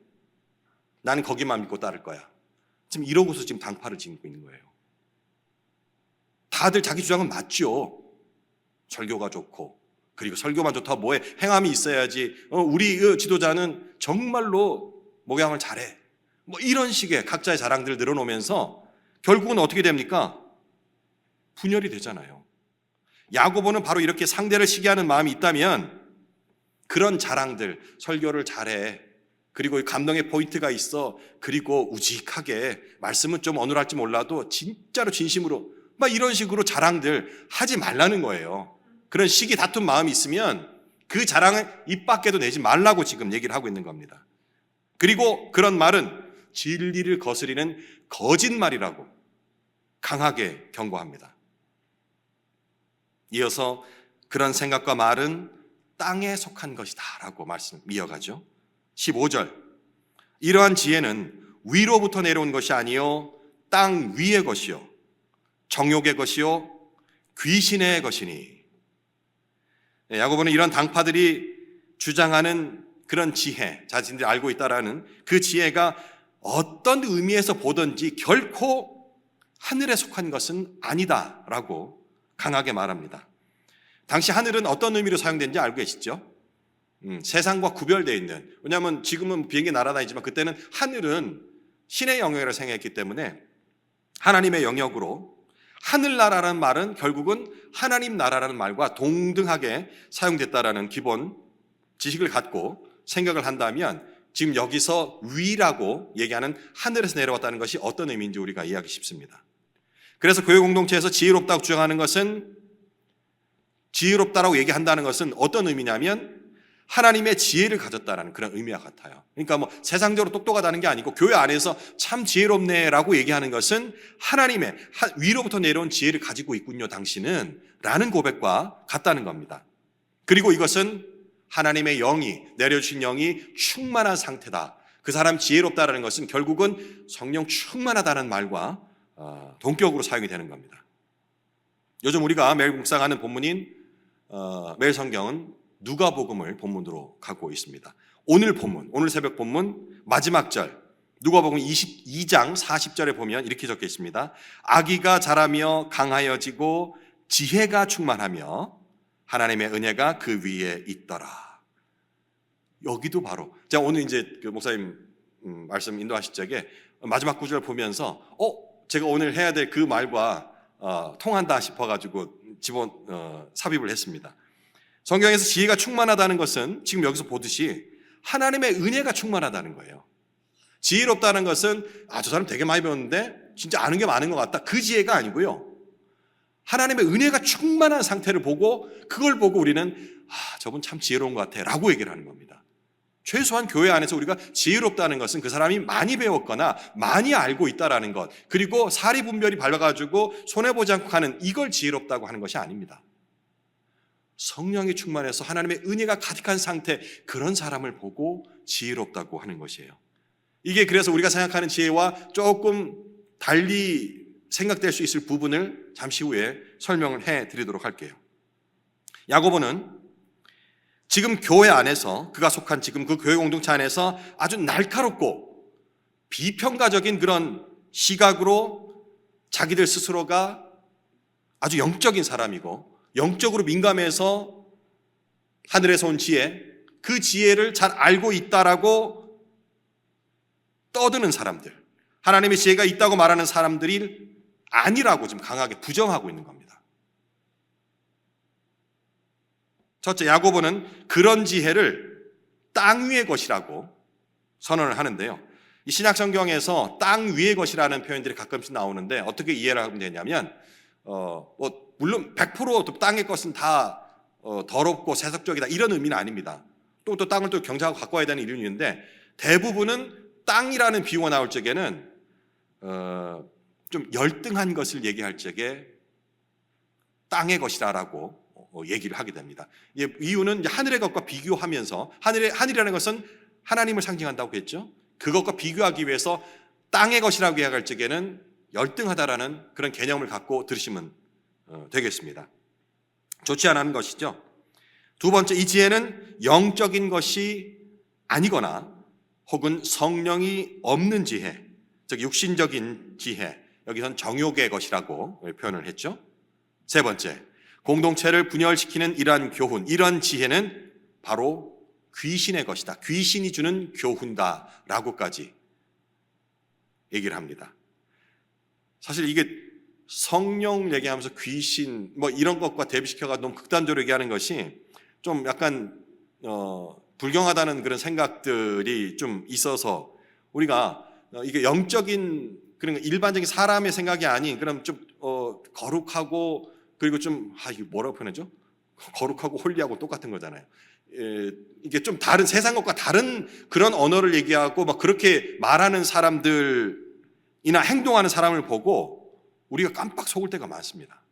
나는 거기만 믿고 따를 거야. 지금 이러고서 지금 당파를 짓고 있는 거예요. 다들 자기 주장은 맞죠. 설교가 좋고, 그리고 설교만 좋다 뭐해, 행함이 있어야지. 우리 지도자는 정말로 목양을 잘해. 뭐 이런 식의 각자의 자랑들을 늘어놓으면서 결국은 어떻게 됩니까? 분열이 되잖아요. 야고보는 바로 이렇게 상대를 시기하는 마음이 있다면 그런 자랑들, 설교를 잘해, 그리고 감동의 포인트가 있어, 그리고 우직하게, 말씀은 좀 어눌할지 몰라도 진짜로 진심으로, 막 이런 식으로 자랑들 하지 말라는 거예요. 그런 시기 다툰 마음이 있으면 그 자랑을 입 밖에도 내지 말라고 지금 얘기를 하고 있는 겁니다. 그리고 그런 말은 진리를 거스리는 거짓말이라고 강하게 경고합니다. 이어서 그런 생각과 말은 땅에 속한 것이다 라고 말씀 이어가죠. 15절, 이러한 지혜는 위로부터 내려온 것이 아니요 땅 위의 것이요 정욕의 것이요 귀신의 것이니. 야고보는 이런 당파들이 주장하는 그런 지혜, 자신들이 알고 있다라는 그 지혜가 어떤 의미에서 보든지 결코 하늘에 속한 것은 아니다라고 강하게 말합니다. 당시 하늘은 어떤 의미로 사용된지 알고 계시죠? 세상과 구별되어 있는, 왜냐하면 지금은 비행기 날아다니지만 그때는 하늘은 신의 영역이라고 생각했기 때문에 하나님의 영역으로, 하늘나라라는 말은 결국은 하나님 나라라는 말과 동등하게 사용됐다라는 기본 지식을 갖고 생각을 한다면 지금 여기서 위라고 얘기하는 하늘에서 내려왔다는 것이 어떤 의미인지 우리가 이해하기 쉽습니다. 그래서 교회 공동체에서 지혜롭다고 주장하는 것은, 지혜롭다라고 얘기한다는 것은 어떤 의미냐면 하나님의 지혜를 가졌다는 그런 의미와 같아요. 그러니까 뭐 세상적으로 똑똑하다는 게 아니고 교회 안에서 참 지혜롭네라고 얘기하는 것은 하나님의 위로부터 내려온 지혜를 가지고 있군요 당신은, 라는 고백과 같다는 겁니다. 그리고 이것은 하나님의 영이, 내려주신 영이 충만한 상태다, 그 사람 지혜롭다라는 것은 결국은 성령 충만하다는 말과 동격으로 사용이 되는 겁니다. 요즘 우리가 매일 묵상하는 본문인 매일 성경은 누가복음을 본문으로 갖고 있습니다. 오늘 본문, 오늘 새벽 본문 마지막 절, 누가복음 22장 40절에 보면 이렇게 적혀 있습니다. 아기가 자라며 강하여지고 지혜가 충만하며 하나님의 은혜가 그 위에 있더라. 여기도 바로 제가 오늘 이제 그 목사님 말씀 인도하실 적에 마지막 구절을 보면서 제가 오늘 해야 될 그 말과 통한다 싶어가지고 삽입을 했습니다. 성경에서 지혜가 충만하다는 것은 지금 여기서 보듯이 하나님의 은혜가 충만하다는 거예요. 지혜롭다는 것은 저 사람 되게 많이 배웠는데 진짜 아는 게 많은 것 같다. 그 지혜가 아니고요. 하나님의 은혜가 충만한 상태를 보고 그걸 보고 우리는 저분 참 지혜로운 것 같아 라고 얘기를 하는 겁니다. 최소한 교회 안에서 우리가 지혜롭다는 것은 그 사람이 많이 배웠거나 많이 알고 있다라는 것, 그리고 사리분별이 발라가지고 손해보지 않고 가는 이걸 지혜롭다고 하는 것이 아닙니다. 성령이 충만해서 하나님의 은혜가 가득한 상태, 그런 사람을 보고 지혜롭다고 하는 것이에요. 이게 그래서 우리가 생각하는 지혜와 조금 달리 생각될 수 있을 부분을 잠시 후에 설명을 해드리도록 할게요. 야고보는 지금 교회 안에서, 그가 속한 지금 그 교회 공동체 안에서 아주 날카롭고 비평가적인 그런 시각으로 자기들 스스로가 아주 영적인 사람이고 영적으로 민감해서 하늘에서 온 지혜, 그 지혜를 잘 알고 있다라고 떠드는 사람들, 하나님의 지혜가 있다고 말하는 사람들이 아니라고 지금 강하게 부정하고 있는 겁니다. 첫째, 야고보는 그런 지혜를 땅 위의 것이라고 선언을 하는데요. 이 신약 성경에서 땅 위의 것이라는 표현들이 가끔씩 나오는데 어떻게 이해를 하면 되냐면 물론 100% 땅의 것은 다 더럽고 세속적이다 이런 의미는 아닙니다. 또 땅을 또 경작하고 갖고 와야 되는 이유인데 대부분은 땅이라는 비유가 나올 적에는 좀 열등한 것을 얘기할 적에 땅의 것이라고 얘기를 하게 됩니다. 이유는 하늘의 것과 비교하면서 하늘이라는 것은 하나님을 상징한다고 했죠. 그것과 비교하기 위해서 땅의 것이라고 이야기할 적에는 열등하다라는 그런 개념을 갖고 들으시면 되겠습니다. 좋지 않은 것이죠. 두 번째, 이 지혜는 영적인 것이 아니거나 혹은 성령이 없는 지혜, 즉 육신적인 지혜, 여기선 정욕의 것이라고 표현을 했죠. 세 번째, 공동체를 분열시키는 이러한 교훈, 이러한 지혜는 바로 귀신의 것이다. 귀신이 주는 교훈다라고까지 얘기를 합니다. 사실 이게 성령 얘기하면서 귀신 이런 것과 대비시켜가 너무 극단적으로 얘기하는 것이 좀 약간 불경하다는 그런 생각들이 좀 있어서 우리가 이게 영적인 그런 일반적인 사람의 생각이 아닌 그럼 좀 거룩하고 그리고 좀 이게 뭐라고 표현하죠? 거룩하고 홀리하고 똑같은 거잖아요. 이게 좀 다른 세상 것과 다른 그런 언어를 얘기하고 막 그렇게 말하는 사람들이나 행동하는 사람을 보고 우리가 깜빡 속을 때가 많습니다.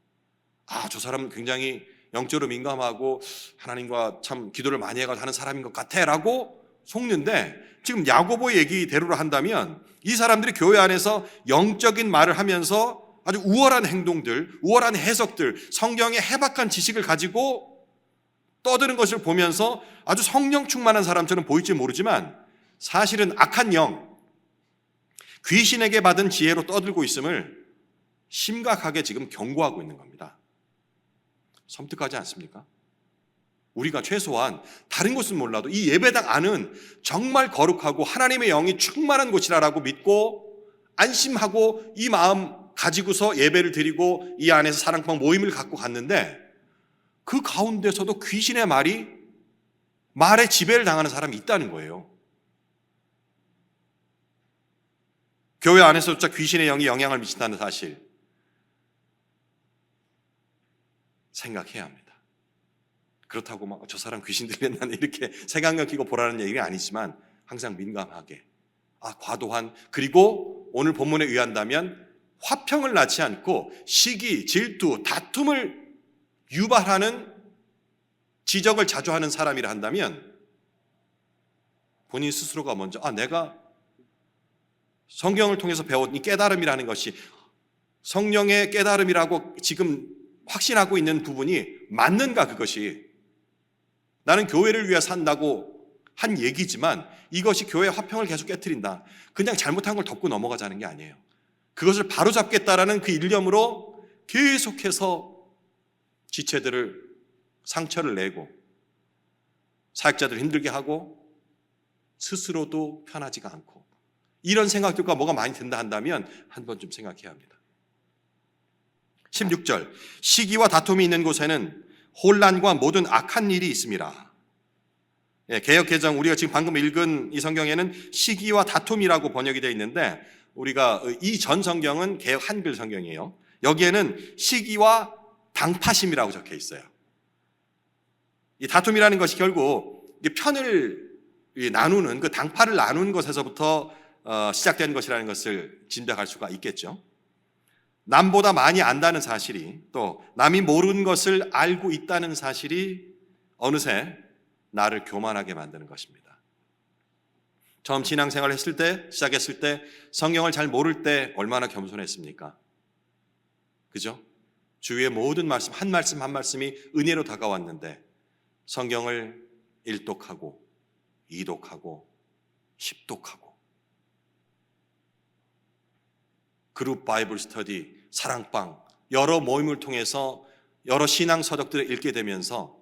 저 사람은 굉장히 영적으로 민감하고 하나님과 참 기도를 많이 해가지고 하는 사람인 것 같아 라고 속는데, 지금 야고보의 얘기대로 한다면 이 사람들이 교회 안에서 영적인 말을 하면서 아주 우월한 행동들, 우월한 해석들, 성경의 해박한 지식을 가지고 떠드는 것을 보면서 아주 성령 충만한 사람처럼 보일지 모르지만 사실은 악한 영, 귀신에게 받은 지혜로 떠들고 있음을 심각하게 지금 경고하고 있는 겁니다. 섬뜩하지 않습니까? 우리가 최소한 다른 곳은 몰라도 이 예배당 안은 정말 거룩하고 하나님의 영이 충만한 곳이라고 믿고 안심하고 이 마음 가지고서 예배를 드리고 이 안에서 사랑방 모임을 갖고 갔는데 그 가운데서도 귀신의 말에 지배를 당하는 사람이 있다는 거예요. 교회 안에서조차 귀신의 영이 영향을 미친다는 사실 생각해야 합니다. 그렇다고 막 저 사람 귀신 들렸나 이렇게 색안경 끼고 보라는 얘기가 아니지만 항상 민감하게 과도한, 그리고 오늘 본문에 의한다면 화평을 낳지 않고 시기, 질투, 다툼을 유발하는 지적을 자주 하는 사람이라 한다면 본인 스스로가 먼저 내가 성경을 통해서 배운 이 깨달음이라는 것이 성령의 깨달음이라고 지금 확신하고 있는 부분이 맞는가, 그것이 나는 교회를 위해 산다고 한 얘기지만 이것이 교회의 화평을 계속 깨트린다, 그냥 잘못한 걸 덮고 넘어가자는 게 아니에요. 그것을 바로잡겠다라는 그 일념으로 계속해서 지체들을 상처를 내고 사역자들을 힘들게 하고 스스로도 편하지가 않고, 이런 생각들과 뭐가 많이 든다 한다면 한 번쯤 생각해야 합니다. 16절, 시기와 다툼이 있는 곳에는 혼란과 모든 악한 일이 있습니다. 개역 개정 우리가 지금 방금 읽은 이 성경에는 시기와 다툼이라고 번역이 되어 있는데 우리가 이 전 성경은 개역 한글 성경이에요. 여기에는 시기와 당파심이라고 적혀 있어요. 이 다툼이라는 것이 결국 편을 나누는 그 당파를 나누는 것에서부터 시작된 것이라는 것을 짐작할 수가 있겠죠. 남보다 많이 안다는 사실이 또 남이 모르는 것을 알고 있다는 사실이 어느새 나를 교만하게 만드는 것입니다. 처음 신앙생활을 했을 때, 시작했을 때 성경을 잘 모를 때 얼마나 겸손했습니까? 그죠? 주위의 모든 말씀 한 말씀이 은혜로 다가왔는데 성경을 1독하고 2독하고 10독하고 그룹 바이블 스터디, 사랑방 여러 모임을 통해서 여러 신앙 서적들을 읽게 되면서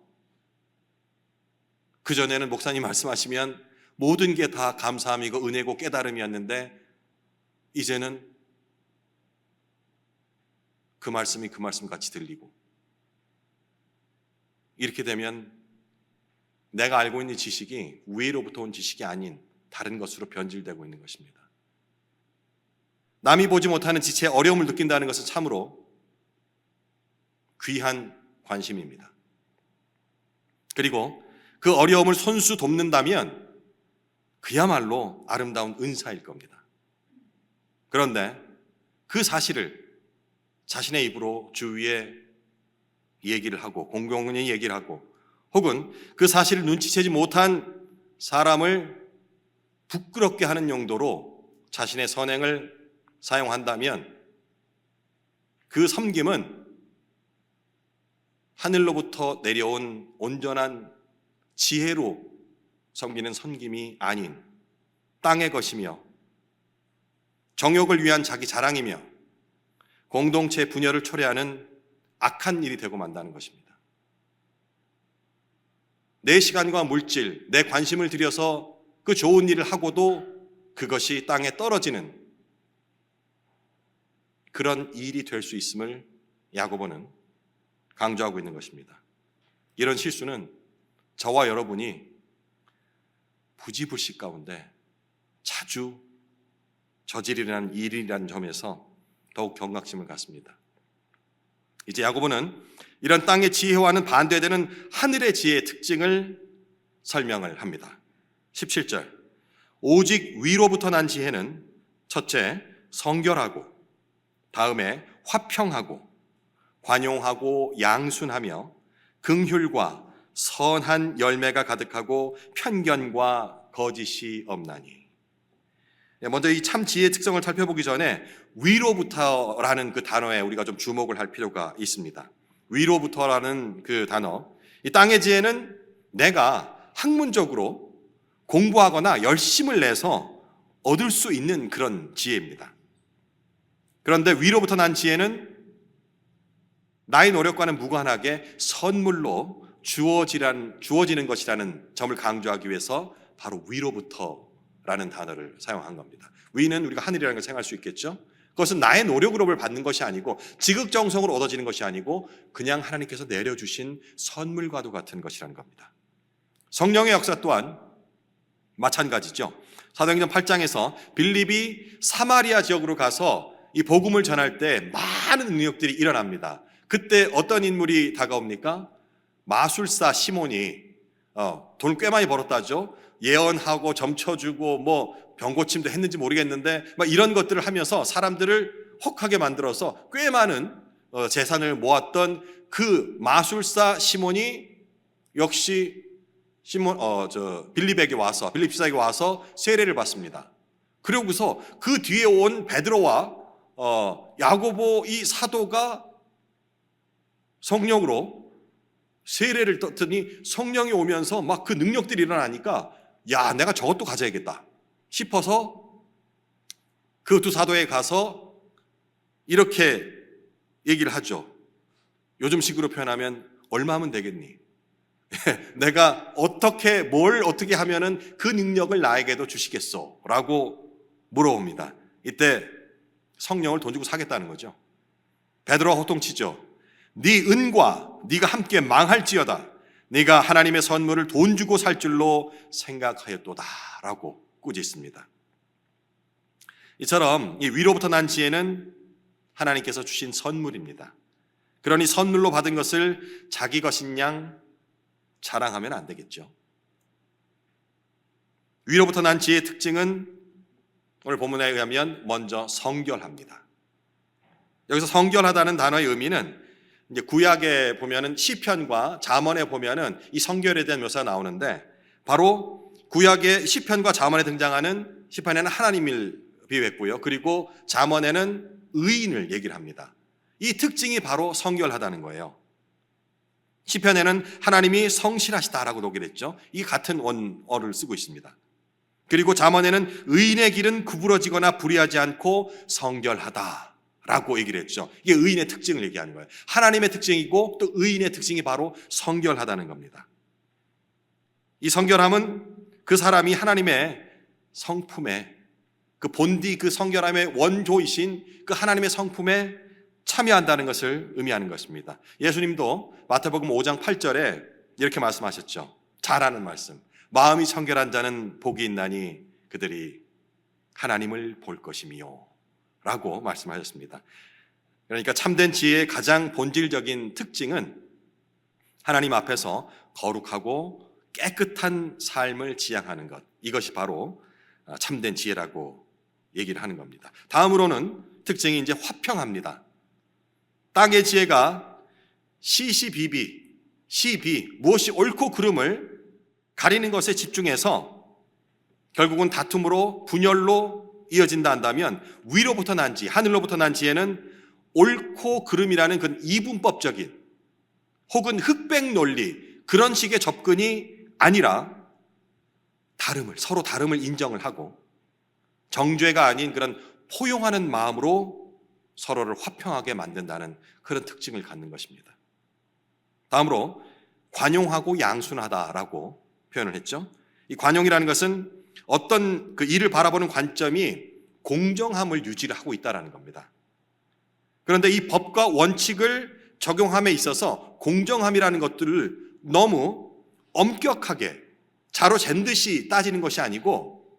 그전에는 목사님 말씀하시면 모든 게 다 감사함이고 은혜고 깨달음이었는데 이제는 그 말씀이 그 말씀 같이 들리고 이렇게 되면 내가 알고 있는 지식이 위로부터 온 지식이 아닌 다른 것으로 변질되고 있는 것입니다. 남이 보지 못하는 지체의 어려움을 느낀다는 것은 참으로 귀한 관심입니다. 그리고 그 어려움을 손수 돕는다면 그야말로 아름다운 은사일 겁니다. 그런데 그 사실을 자신의 입으로 주위에 얘기를 하고 공공연히 얘기를 하고 혹은 그 사실을 눈치채지 못한 사람을 부끄럽게 하는 용도로 자신의 선행을 사용한다면 그 섬김은 하늘로부터 내려온 온전한 지혜로 섬기는 섬김이 아닌 땅의 것이며 정욕을 위한 자기 자랑이며 공동체 분열을 초래하는 악한 일이 되고 만다는 것입니다. 내 시간과 물질, 내 관심을 들여서 그 좋은 일을 하고도 그것이 땅에 떨어지는 그런 일이 될 수 있음을 야고보는 강조하고 있는 것입니다. 이런 실수는 저와 여러분이 부지불식 가운데 자주 저지르는 일이라는 점에서 더욱 경각심을 갖습니다. 이제 야고보는 이런 땅의 지혜와는 반대되는 하늘의 지혜의 특징을 설명을 합니다. 17절 오직 위로부터 난 지혜는 첫째 성결하고 다음에 화평하고 관용하고 양순하며 긍휼과 선한 열매가 가득하고 편견과 거짓이 없나니. 먼저 이 참 지혜의 특성을 살펴보기 전에 위로부터라는 그 단어에 우리가 좀 주목을 할 필요가 있습니다. 위로부터라는 그 단어, 이 땅의 지혜는 내가 학문적으로 공부하거나 열심을 내서 얻을 수 있는 그런 지혜입니다. 그런데 위로부터 난 지혜는 나의 노력과는 무관하게 선물로 주어지는 것이라는 점을 강조하기 위해서 바로 위로부터라는 단어를 사용한 겁니다. 위는 우리가 하늘이라는 걸 생각할 수 있겠죠. 그것은 나의 노력으로 받는 것이 아니고 지극정성으로 얻어지는 것이 아니고 그냥 하나님께서 내려주신 선물과도 같은 것이라는 겁니다. 성령의 역사 또한 마찬가지죠. 사도행전 8장에서 빌립이 사마리아 지역으로 가서 이 복음을 전할 때 많은 능력들이 일어납니다. 그때 어떤 인물이 다가옵니까? 마술사 시몬이 돈 꽤 많이 벌었다죠. 예언하고 점쳐주고 뭐 병고침도 했는지 모르겠는데 막 이런 것들을 하면서 사람들을 혹하게 만들어서 꽤 많은 재산을 모았던 그 마술사 시몬이 역시 빌립 지사에게 와서 세례를 받습니다. 그러고서 그 뒤에 온 베드로와 야고보 이 사도가 성령으로 세례를 떴더니 성령이 오면서 막 그 능력들이 일어나니까 야, 내가 저것도 가져야겠다 싶어서 그 두 사도에 가서 이렇게 얘기를 하죠. 요즘 식으로 표현하면 얼마 하면 되겠니? 내가 뭘 어떻게 하면은 그 능력을 나에게도 주시겠소? 라고 물어봅니다. 이때 성령을 돈 주고 사겠다는 거죠. 베드로가 호통치죠. 네 은과 네가 함께 망할지어다. 네가 하나님의 선물을 돈 주고 살 줄로 생각하였도다라고 꾸짖습니다. 이처럼 이 위로부터 난 지혜는 하나님께서 주신 선물입니다. 그러니 선물로 받은 것을 자기 것인 양 자랑하면 안 되겠죠. 위로부터 난 지혜의 특징은 오늘 본문에 의하면 먼저 성결합니다. 여기서 성결하다는 단어의 의미는 이제 구약에 보면은 시편과 잠언에 보면은 이 성결에 대한 묘사가 나오는데, 바로 구약의 시편과 잠언에 등장하는, 시편에는 하나님을 비유했고요, 그리고 잠언에는 의인을 얘기를 합니다. 이 특징이 바로 성결하다는 거예요. 시편에는 하나님이 성실하시다라고 녹이를 했죠. 이 같은 원어를 쓰고 있습니다. 그리고 잠언에는 의인의 길은 구부러지거나 불의하지 않고 성결하다라고 얘기를 했죠. 이게 의인의 특징을 얘기하는 거예요. 하나님의 특징이고 또 의인의 특징이 바로 성결하다는 겁니다. 이 성결함은 그 사람이 하나님의 성품에, 그 본디, 그 성결함의 원조이신 그 하나님의 성품에 참여한다는 것을 의미하는 것입니다. 예수님도 마태복음 5장 8절에 이렇게 말씀하셨죠. 잘 아는 말씀. 마음이 성결한 자는 복이 있나니 그들이 하나님을 볼 것이미요 라고 말씀하셨습니다. 그러니까 참된 지혜의 가장 본질적인 특징은 하나님 앞에서 거룩하고 깨끗한 삶을 지향하는 것, 이것이 바로 참된 지혜라고 얘기를 하는 겁니다. 다음으로는 특징이 이제 화평합니다. 땅의 지혜가 시시비비, 시비, 무엇이 옳고 그름을 가리는 것에 집중해서 결국은 다툼으로, 분열로 이어진다 한다면, 위로부터 난 지혜, 하늘로부터 난 지혜는 옳고 그름이라는 그 이분법적인 혹은 흑백 논리, 그런 식의 접근이 아니라 서로 다름을 인정을 하고 정죄가 아닌 그런 포용하는 마음으로 서로를 화평하게 만든다는 그런 특징을 갖는 것입니다. 다음으로 관용하고 양순하다라고 표현을 했죠. 이 관용이라는 것은 어떤 그 일을 바라보는 관점이 공정함을 유지를 하고 있다는 겁니다. 그런데 이 법과 원칙을 적용함에 있어서 공정함이라는 것들을 너무 엄격하게 자로 잰 듯이 따지는 것이 아니고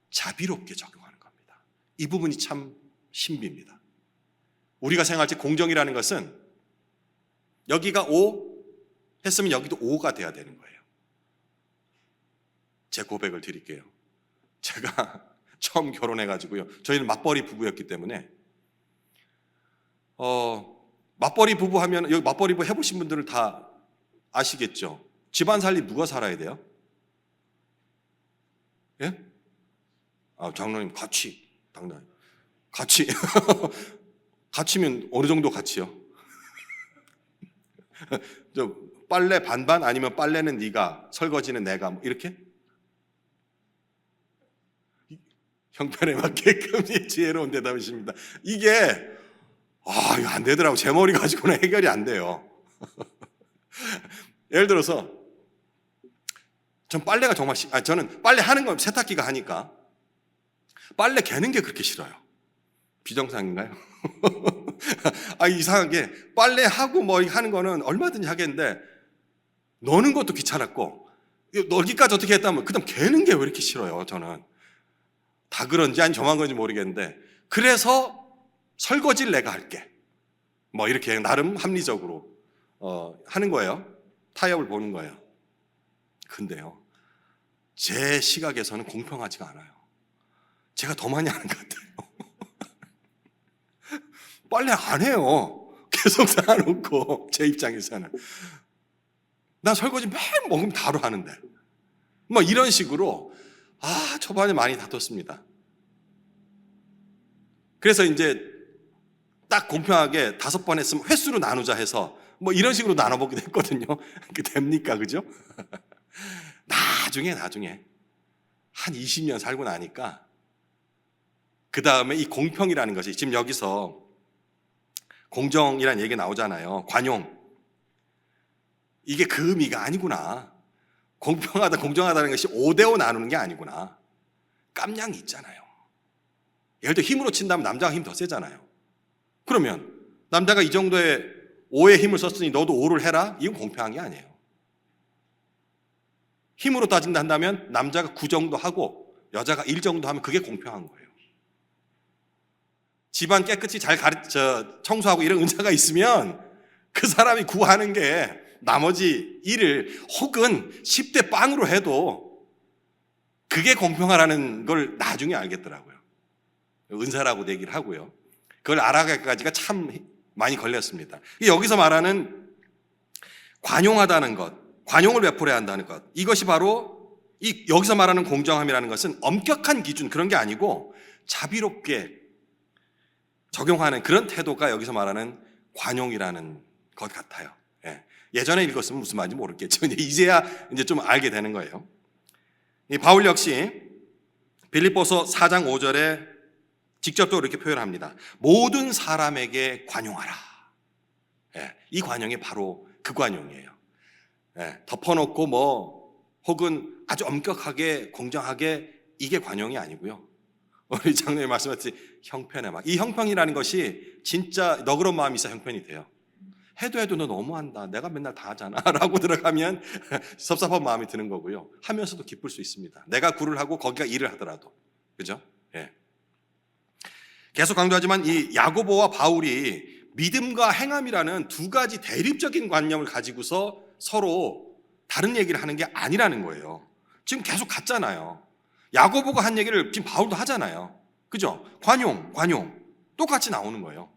자비롭게 적용하는 겁니다. 이 부분이 참 신비입니다. 우리가 생각할 때 공정이라는 것은 여기가 O 했으면 여기도 O가 돼야 되는 거예요. 제 고백을 드릴게요. 제가 처음 결혼해가지고요, 저희는 맞벌이 부부였기 때문에 맞벌이 부부 하면, 여기 맞벌이 부부 해보신 분들은 다 아시겠죠. 집안 살림 누가 살아야 돼요? 예? 장로님 같이, 당연히 같이 같이면 어느 정도 같이요? 저 빨래 반반, 아니면 빨래는 네가, 설거지는 내가, 뭐 이렇게? 형편에 맞게끔 지혜로운 대답이십니다. 이게 이거 안 되더라고. 제 머리 가지고는 해결이 안 돼요. 예를 들어서 전 빨래가 정말 저는 빨래 하는 건 세탁기가 하니까 빨래 개는 게 그렇게 싫어요. 비정상인가요? 이상하게 빨래하고 뭐 하는 거는 얼마든지 하겠는데 노는 것도 귀찮았고, 놀기까지 어떻게 했다면 그다음 개는 게 왜 이렇게 싫어요. 저는 다 그런지 아니 저만 그런지 모르겠는데, 그래서 설거지를 내가 할게, 뭐 이렇게 나름 합리적으로 하는 거예요. 타협을 보는 거예요. 근데요, 제 시각에서는 공평하지가 않아요. 제가 더 많이 하는 것 같아요. 빨래 안 해요. 계속 쌓아놓고, 제 입장에서는. 나 설거지 매일 먹으면 바로 하는데. 뭐 이런 식으로, 초반에 많이 다퉜습니다. 그래서 이제 딱 공평하게 5번 했으면 횟수로 나누자 해서 뭐 이런 식으로 나눠보기도 했거든요. 그게 됩니까? 그죠? 나중에 한 20년 살고 나니까 그 다음에 이 공평이라는 것이, 지금 여기서 공정이라는 얘기가 나오잖아요. 관용. 이게 그 의미가 아니구나. 공평하다, 공정하다는 것이 5대5 나누는 게 아니구나. 깜냥이 있잖아요. 예를 들어 힘으로 친다면 남자가 힘 더 세잖아요. 그러면 남자가 이 정도의 5의 힘을 썼으니 너도 5를 해라? 이건 공평한 게 아니에요. 힘으로 따진다면 남자가 9 정도 하고 여자가 1 정도 하면 그게 공평한 거예요. 집안 깨끗이 잘 청소하고 이런 은사가 있으면 그 사람이 구하는 게 나머지 일을 혹은 10대 빵으로 해도 그게 공평하라는 걸 나중에 알겠더라고요. 은사라고 얘기를 하고요. 그걸 알아가기까지가 참 많이 걸렸습니다. 여기서 말하는 관용하다는 것, 관용을 베풀어야 한다는 것, 이것이 바로 여기서 말하는 공정함이라는 것은 엄격한 기준 그런 게 아니고 자비롭게 적용하는 그런 태도가 여기서 말하는 관용이라는 것 같아요. 예전에 읽었으면 무슨 말인지 모르겠죠. 이제야 이제 좀 알게 되는 거예요. 이 바울 역시 빌립보서 4장 5절에 직접적으로 이렇게 표현합니다. 모든 사람에게 관용하라. 이 관용이 바로 그 관용이에요. 덮어놓고 혹은 아주 엄격하게 공정하게 이게 관용이 아니고요. 우리 장로님 말씀하셨듯이 형편에 막 이 형편이라는 것이 진짜 너그러운 마음이 있어 형편이 돼요. 해도 너 너무한다. 내가 맨날 다 하잖아. 라고 들어가면 섭섭한 마음이 드는 거고요. 하면서도 기쁠 수 있습니다. 내가 굴을 하고 거기가 일을 하더라도. 그죠? 계속 강조하지만 이 야고보와 바울이 믿음과 행함이라는 두 가지 대립적인 관념을 가지고서 서로 다른 얘기를 하는 게 아니라는 거예요. 지금 계속 같잖아요. 야고보가 한 얘기를 지금 바울도 하잖아요. 그죠? 관용 똑같이 나오는 거예요.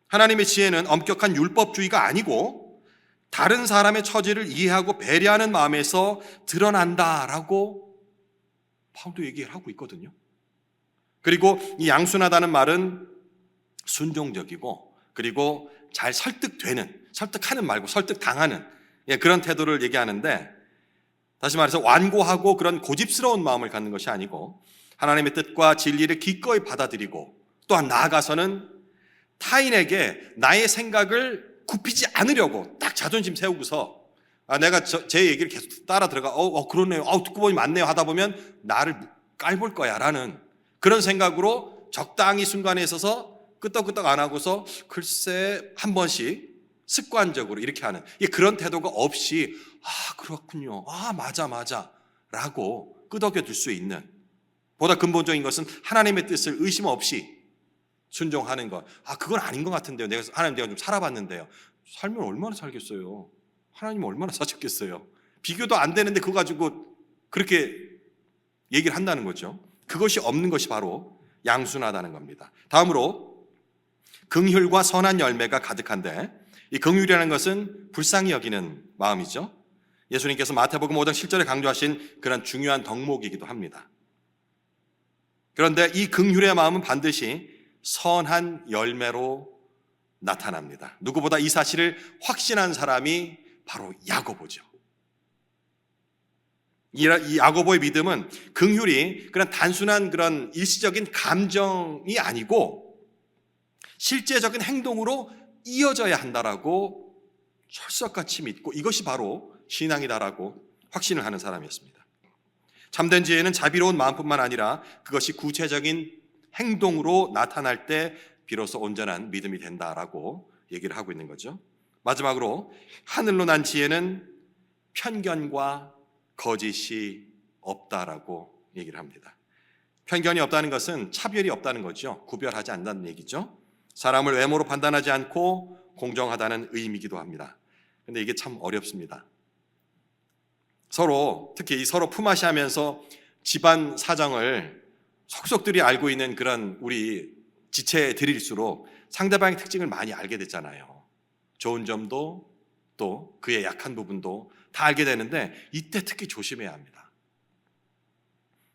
하나님의 지혜는 엄격한 율법주의가 아니고 다른 사람의 처지를 이해하고 배려하는 마음에서 드러난다라고 바울도 얘기를 하고 있거든요. 그리고 이 양순하다는 말은 순종적이고 그리고 잘 설득하는 말고 설득당하는 그런 태도를 얘기하는데, 다시 말해서 완고하고 그런 고집스러운 마음을 갖는 것이 아니고 하나님의 뜻과 진리를 기꺼이 받아들이고 또한 나아가서는 타인에게 나의 생각을 굽히지 않으려고 딱 자존심 세우고서 내가 제 얘기를 계속 따라 들어가 그러네요. 듣고 보니 맞네요 하다 보면 나를 깔볼 거야 라는 그런 생각으로 적당히 순간에 있어서 끄떡끄떡 안 하고서 글쎄 한 번씩 습관적으로 이렇게 하는 그런 태도가 없이 그렇군요. 맞아 라고 끄덕여 둘 수 있는, 보다 근본적인 것은 하나님의 뜻을 의심 없이 순종하는 것. 그건 아닌 것 같은데요. 하나님 내가 좀 살아봤는데요. 살면 얼마나 살겠어요. 하나님은 얼마나 사셨겠어요. 비교도 안 되는데 그거 가지고 그렇게 얘기를 한다는 거죠. 그것이 없는 것이 바로 양순하다는 겁니다. 다음으로 긍휼과 선한 열매가 가득한데, 이 긍휼이라는 것은 불쌍히 여기는 마음이죠. 예수님께서 마태복음 5장 7절에 강조하신 그런 중요한 덕목이기도 합니다. 그런데 이 긍휼의 마음은 반드시 선한 열매로 나타납니다. 누구보다 이 사실을 확신한 사람이 바로 야고보죠. 이 야고보의 믿음은 긍휼이 그런 단순한 그런 일시적인 감정이 아니고 실제적인 행동으로 이어져야 한다라고 철석같이 믿고 이것이 바로 신앙이다라고 확신을 하는 사람이었습니다. 참된 지혜는 자비로운 마음뿐만 아니라 그것이 구체적인 행동으로 나타날 때 비로소 온전한 믿음이 된다라고 얘기를 하고 있는 거죠. 마지막으로 하늘로 난 지혜는 편견과 거짓이 없다라고 얘기를 합니다. 편견이 없다는 것은 차별이 없다는 거죠. 구별하지 않는다는 얘기죠. 사람을 외모로 판단하지 않고 공정하다는 의미이기도 합니다. 근데 이게 참 어렵습니다. 특히 서로 품앗이하면서 집안 사정을 속속들이 알고 있는 그런 우리 지체들일수록 상대방의 특징을 많이 알게 됐잖아요. 좋은 점도 또 그의 약한 부분도 다 알게 되는데 이때 특히 조심해야 합니다.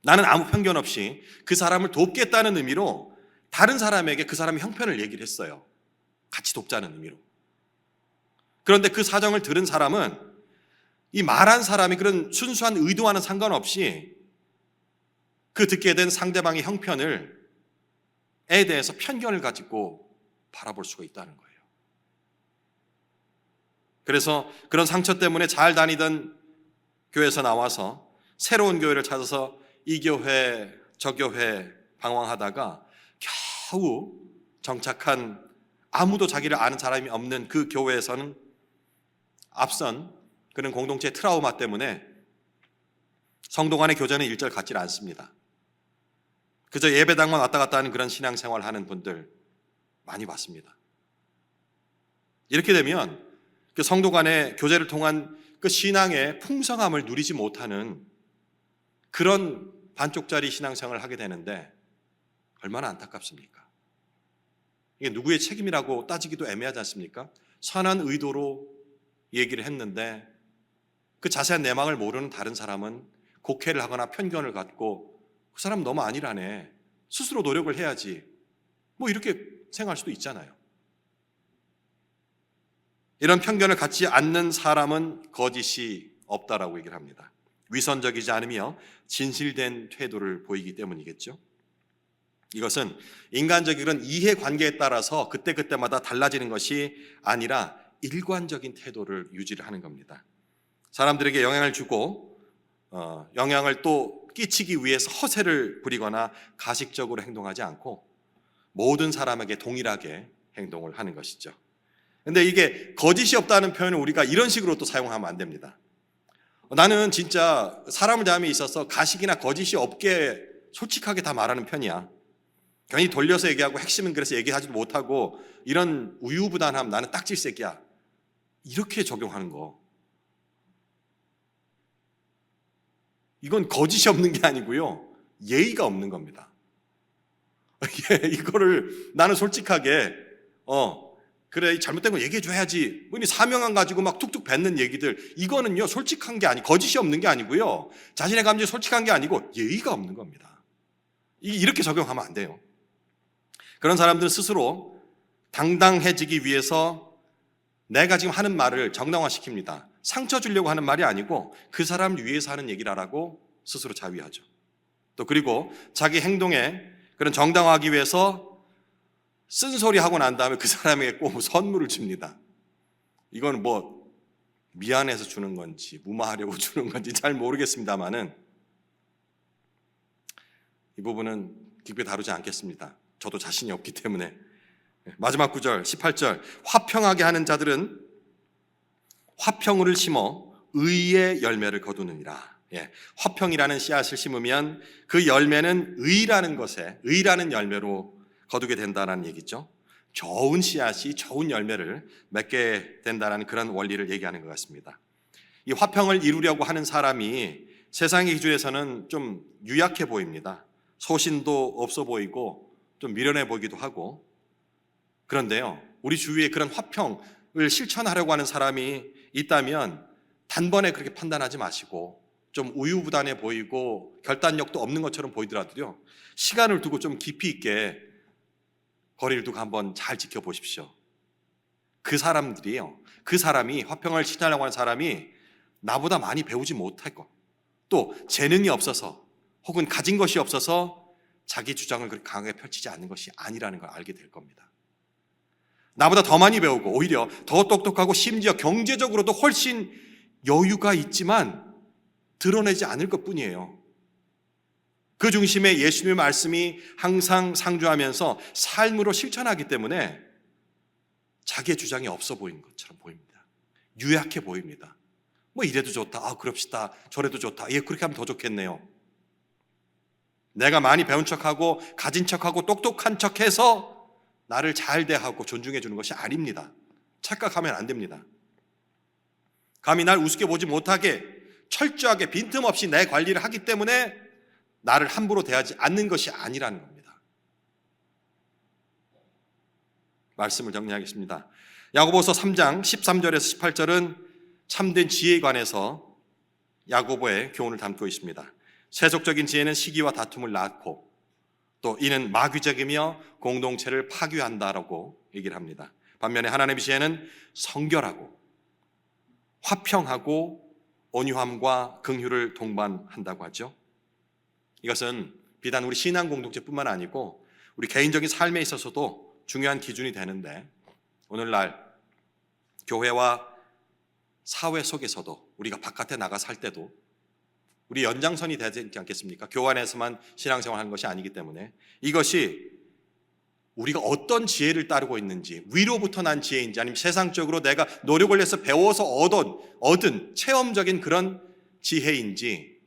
나는 아무 편견 없이 그 사람을 돕겠다는 의미로 다른 사람에게 그 사람의 형편을 얘기를 했어요. 같이 돕자는 의미로. 그런데 그 사정을 들은 사람은 이 말한 사람이 그런 순수한 의도와는 상관없이 그 듣게 된 상대방의 형편에 대해서 편견을 가지고 바라볼 수가 있다는 거예요. 그래서 그런 상처 때문에 잘 다니던 교회에서 나와서 새로운 교회를 찾아서 이 교회 저 교회 방황하다가 겨우 정착한 아무도 자기를 아는 사람이 없는 그 교회에서는 앞선 그런 공동체 트라우마 때문에 성도 간의 교제는 일절 같지 않습니다. 그저 예배당만 왔다 갔다 하는 그런 신앙생활 하는 분들 많이 봤습니다. 이렇게 되면 그 성도 간의 교제를 통한 그 신앙의 풍성함을 누리지 못하는 그런 반쪽짜리 신앙생활을 하게 되는데 얼마나 안타깝습니까? 이게 누구의 책임이라고 따지기도 애매하지 않습니까? 선한 의도로 얘기를 했는데 그 자세한 내막을 모르는 다른 사람은 곡해를 하거나 편견을 갖고 그 사람 너무 아니라네, 스스로 노력을 해야지, 뭐 이렇게 생각할 수도 있잖아요. 이런 편견을 갖지 않는 사람은 거짓이 없다라고 얘기를 합니다. 위선적이지 않으며 진실된 태도를 보이기 때문이겠죠. 이것은 인간적인 그런 이해관계에 따라서 그때그때마다 달라지는 것이 아니라 일관적인 태도를 유지를 하는 겁니다. 사람들에게 영향을 주고 영향을 또 끼치기 위해서 허세를 부리거나 가식적으로 행동하지 않고 모든 사람에게 동일하게 행동을 하는 것이죠. 근데 이게 거짓이 없다는 표현을 우리가 이런 식으로 또 사용하면 안 됩니다. 나는 진짜 사람을 대함에 있어서 가식이나 거짓이 없게 솔직하게 다 말하는 편이야. 괜히 돌려서 얘기하고 핵심은 그래서 얘기하지도 못하고 이런 우유부단함, 나는 딱질새끼야, 이렇게 적용하는 거, 이건 거짓이 없는 게 아니고요, 예의가 없는 겁니다. 이거를 나는 솔직하게 그래, 잘못된 거 얘기해 줘야지, 사명감 가지고 막 툭툭 뱉는 얘기들, 이거는요 솔직한 게 거짓이 없는 게 아니고요, 자신의 감정이 솔직한 게 아니고 예의가 없는 겁니다. 이렇게 적용하면 안 돼요. 그런 사람들은 스스로 당당해지기 위해서 내가 지금 하는 말을 정당화시킵니다. 상처 주려고 하는 말이 아니고 그 사람을 위해서 하는 얘기라고 스스로 자위하죠. 또 그리고 자기 행동에 그런 정당화하기 위해서 쓴소리 하고 난 다음에 그 사람에게 꼭 선물을 줍니다. 이건 뭐 미안해서 주는 건지 무마하려고 주는 건지 잘 모르겠습니다만은 이 부분은 깊게 다루지 않겠습니다. 저도 자신이 없기 때문에. 마지막 구절 18절, 화평하게 하는 자들은 화평을 심어 의의 열매를 거두느니라. 화평이라는 씨앗을 심으면 그 열매는 의라는 것에, 의라는 열매로 거두게 된다는 얘기죠. 좋은 씨앗이 좋은 열매를 맺게 된다는 그런 원리를 얘기하는 것 같습니다. 이 화평을 이루려고 하는 사람이 세상의 기준에서는 좀 유약해 보입니다. 소신도 없어 보이고 좀 미련해 보이기도 하고. 그런데요, 우리 주위에 그런 화평을 실천하려고 하는 사람이 있다면 단번에 그렇게 판단하지 마시고, 좀 우유부단해 보이고 결단력도 없는 것처럼 보이더라도요, 시간을 두고 좀 깊이 있게 거리를 두고 한번 잘 지켜보십시오. 그 사람이 화평을 실천하려고 하는 사람이 나보다 많이 배우지 못할 것, 또 재능이 없어서 혹은 가진 것이 없어서 자기 주장을 그렇게 강하게 펼치지 않는 것이 아니라는 걸 알게 될 겁니다. 나보다 더 많이 배우고 오히려 더 똑똑하고 심지어 경제적으로도 훨씬 여유가 있지만 드러내지 않을 것뿐이에요. 그 중심에 예수님의 말씀이 항상 상주하면서 삶으로 실천하기 때문에 자기의 주장이 없어 보이는 것처럼 보입니다. 유약해 보입니다. 뭐 이래도 좋다, 그럽시다, 저래도 좋다, 그렇게 하면 더 좋겠네요. 내가 많이 배운 척하고 가진 척하고 똑똑한 척해서 나를 잘 대하고 존중해 주는 것이 아닙니다. 착각하면 안 됩니다. 감히 날 우습게 보지 못하게 철저하게 빈틈없이 내 관리를 하기 때문에 나를 함부로 대하지 않는 것이 아니라는 겁니다. 말씀을 정리하겠습니다. 야고보서 3장 13절에서 18절은 참된 지혜에 관해서 야고보의 교훈을 담고 있습니다. 세속적인 지혜는 시기와 다툼을 낳고 또 이는 마귀적이며 공동체를 파괴한다라고 얘기를 합니다. 반면에 하나님의 지혜는 성결하고 화평하고 온유함과 긍휼을 동반한다고 하죠. 이것은 비단 우리 신앙 공동체뿐만 아니고 우리 개인적인 삶에 있어서도 중요한 기준이 되는데, 오늘날 교회와 사회 속에서도 우리가 바깥에 나가 살 때도 우리 연장선이 되지 않겠습니까? 교회 안에서만 신앙생활하는 것이 아니기 때문에 이것이 우리가 어떤 지혜를 따르고 있는지, 위로부터 난 지혜인지 아니면 세상적으로 내가 노력을 해서 배워서 얻은 체험적인 그런 지혜인지,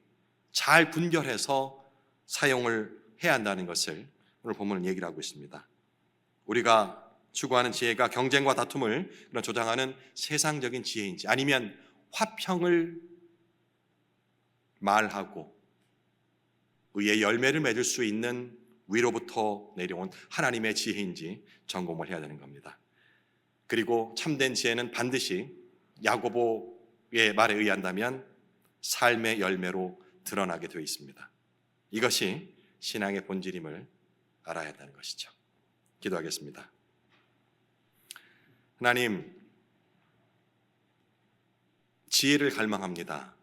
잘 분별해서 사용을 해야 한다는 것을 오늘 본문은 얘기를 하고 있습니다. 우리가 추구하는 지혜가 경쟁과 다툼을 조장하는 세상적인 지혜인지, 아니면 화평을 말하고 의의 열매를 맺을 수 있는 위로부터 내려온 하나님의 지혜인지 점검을 해야 되는 겁니다. 그리고 참된 지혜는 반드시 야고보의 말에 의한다면 삶의 열매로 드러나게 되어 있습니다. 이것이 신앙의 본질임을 알아야 한다는 것이죠. 기도하겠습니다. 하나님, 지혜를 갈망합니다.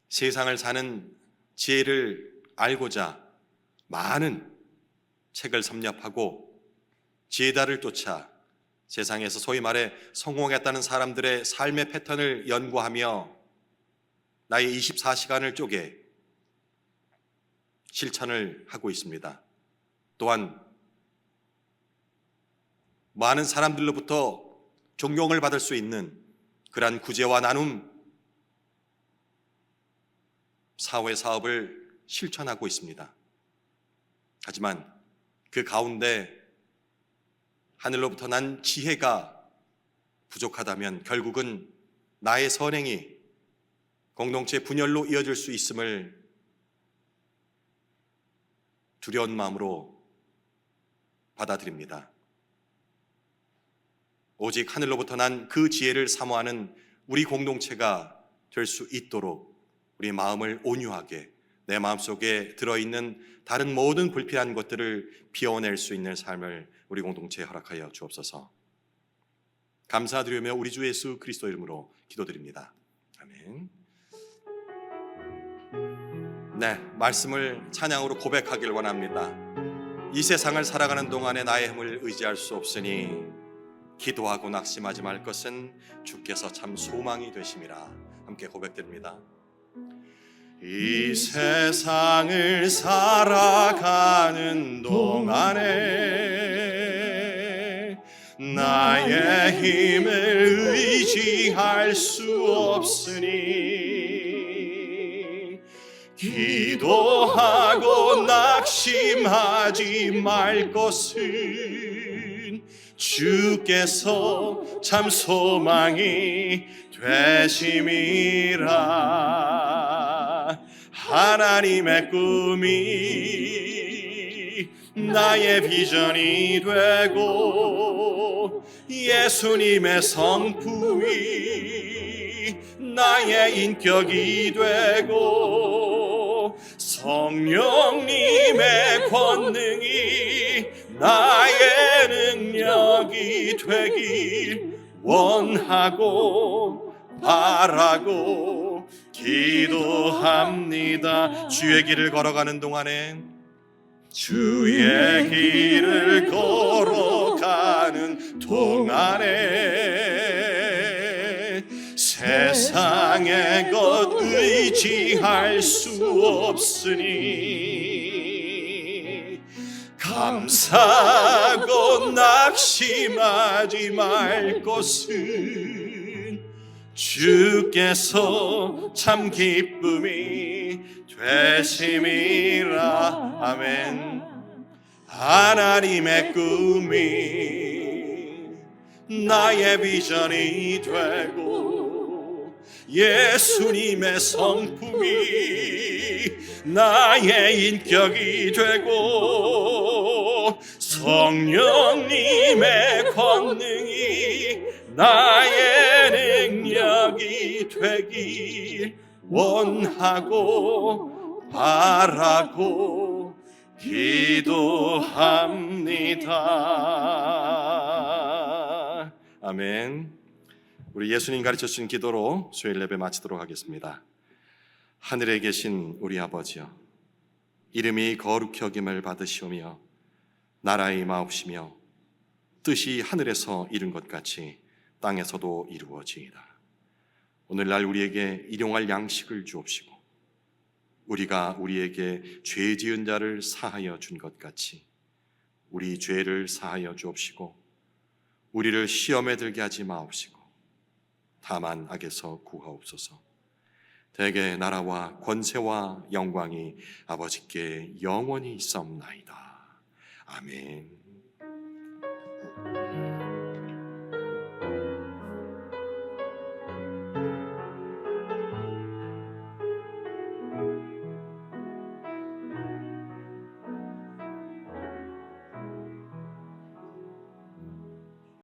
세상을 사는 지혜를 알고자 많은 책을 섭렵하고 지혜다를 쫓아 세상에서 소위 말해 성공했다는 사람들의 삶의 패턴을 연구하며 나의 24시간을 쪼개 실천을 하고 있습니다. 또한 많은 사람들로부터 존경을 받을 수 있는 그러한 구제와 나눔 사회 사업을 실천하고 있습니다. 하지만 그 가운데 하늘로부터 난 지혜가 부족하다면 결국은 나의 선행이 공동체 분열로 이어질 수 있음을 두려운 마음으로 받아들입니다. 오직 하늘로부터 난 그 지혜를 사모하는 우리 공동체가 될 수 있도록 우리 마음을 온유하게, 내 마음속에 들어있는 다른 모든 불필요한 것들을 비워낼 수 있는 삶을 우리 공동체에 허락하여 주옵소서. 감사드리며 우리 주 예수 그리스도 이름으로 기도드립니다. 아멘. 네, 말씀을 찬양으로 고백하길 원합니다. 이 세상을 살아가는 동안에 나의 힘을 의지할 수 없으니 기도하고 낙심하지 말 것은 주께서 참 소망이 되심이라. 함께 고백드립니다. 이 세상을 살아가는 동안에 나의 힘을 의지할 수 없으니 기도하고 낙심하지 말 것은 주께서 참 소망이 되심이라. 하나님의 꿈이 나의 비전이 되고 예수님의 성품이 나의 인격이 되고 성령님의 권능이 나의 능력이 되길 원하고 바라고 기도합니다. 주의 길을 걸어가는 동안에 주의 길을 걸어가는 동안에 세상의 것 의지할 수 없으니 감사하고 낙심하지 말 것은 주께서 참 기쁨이 되심이라. 아멘. 하나님의 꿈이 나의 비전이 되고 예수님의 성품이 나의 인격이 되고 성령님의 권능이 나의 능력이 되길 원하고 바라고 기도합니다. 아멘. 우리 예수님 가르쳐주신 기도로 수요일 예배 마치도록 하겠습니다. 하늘에 계신 우리 아버지여, 이름이 거룩히 여김을 받으시오며 나라의 임하옵시며 뜻이 하늘에서 이룬 것 같이 땅에서도 이루어지이다. 오늘날 우리에게 일용할 양식을 주옵시고 우리가 우리에게 죄 지은 자를 사하여 준 것 같이 우리 죄를 사하여 주옵시고 우리를 시험에 들게 하지 마옵시고 다만 악에서 구하옵소서. 대개 나라와 권세와 영광이 아버지께 영원히 있사옵나이다. 아멘.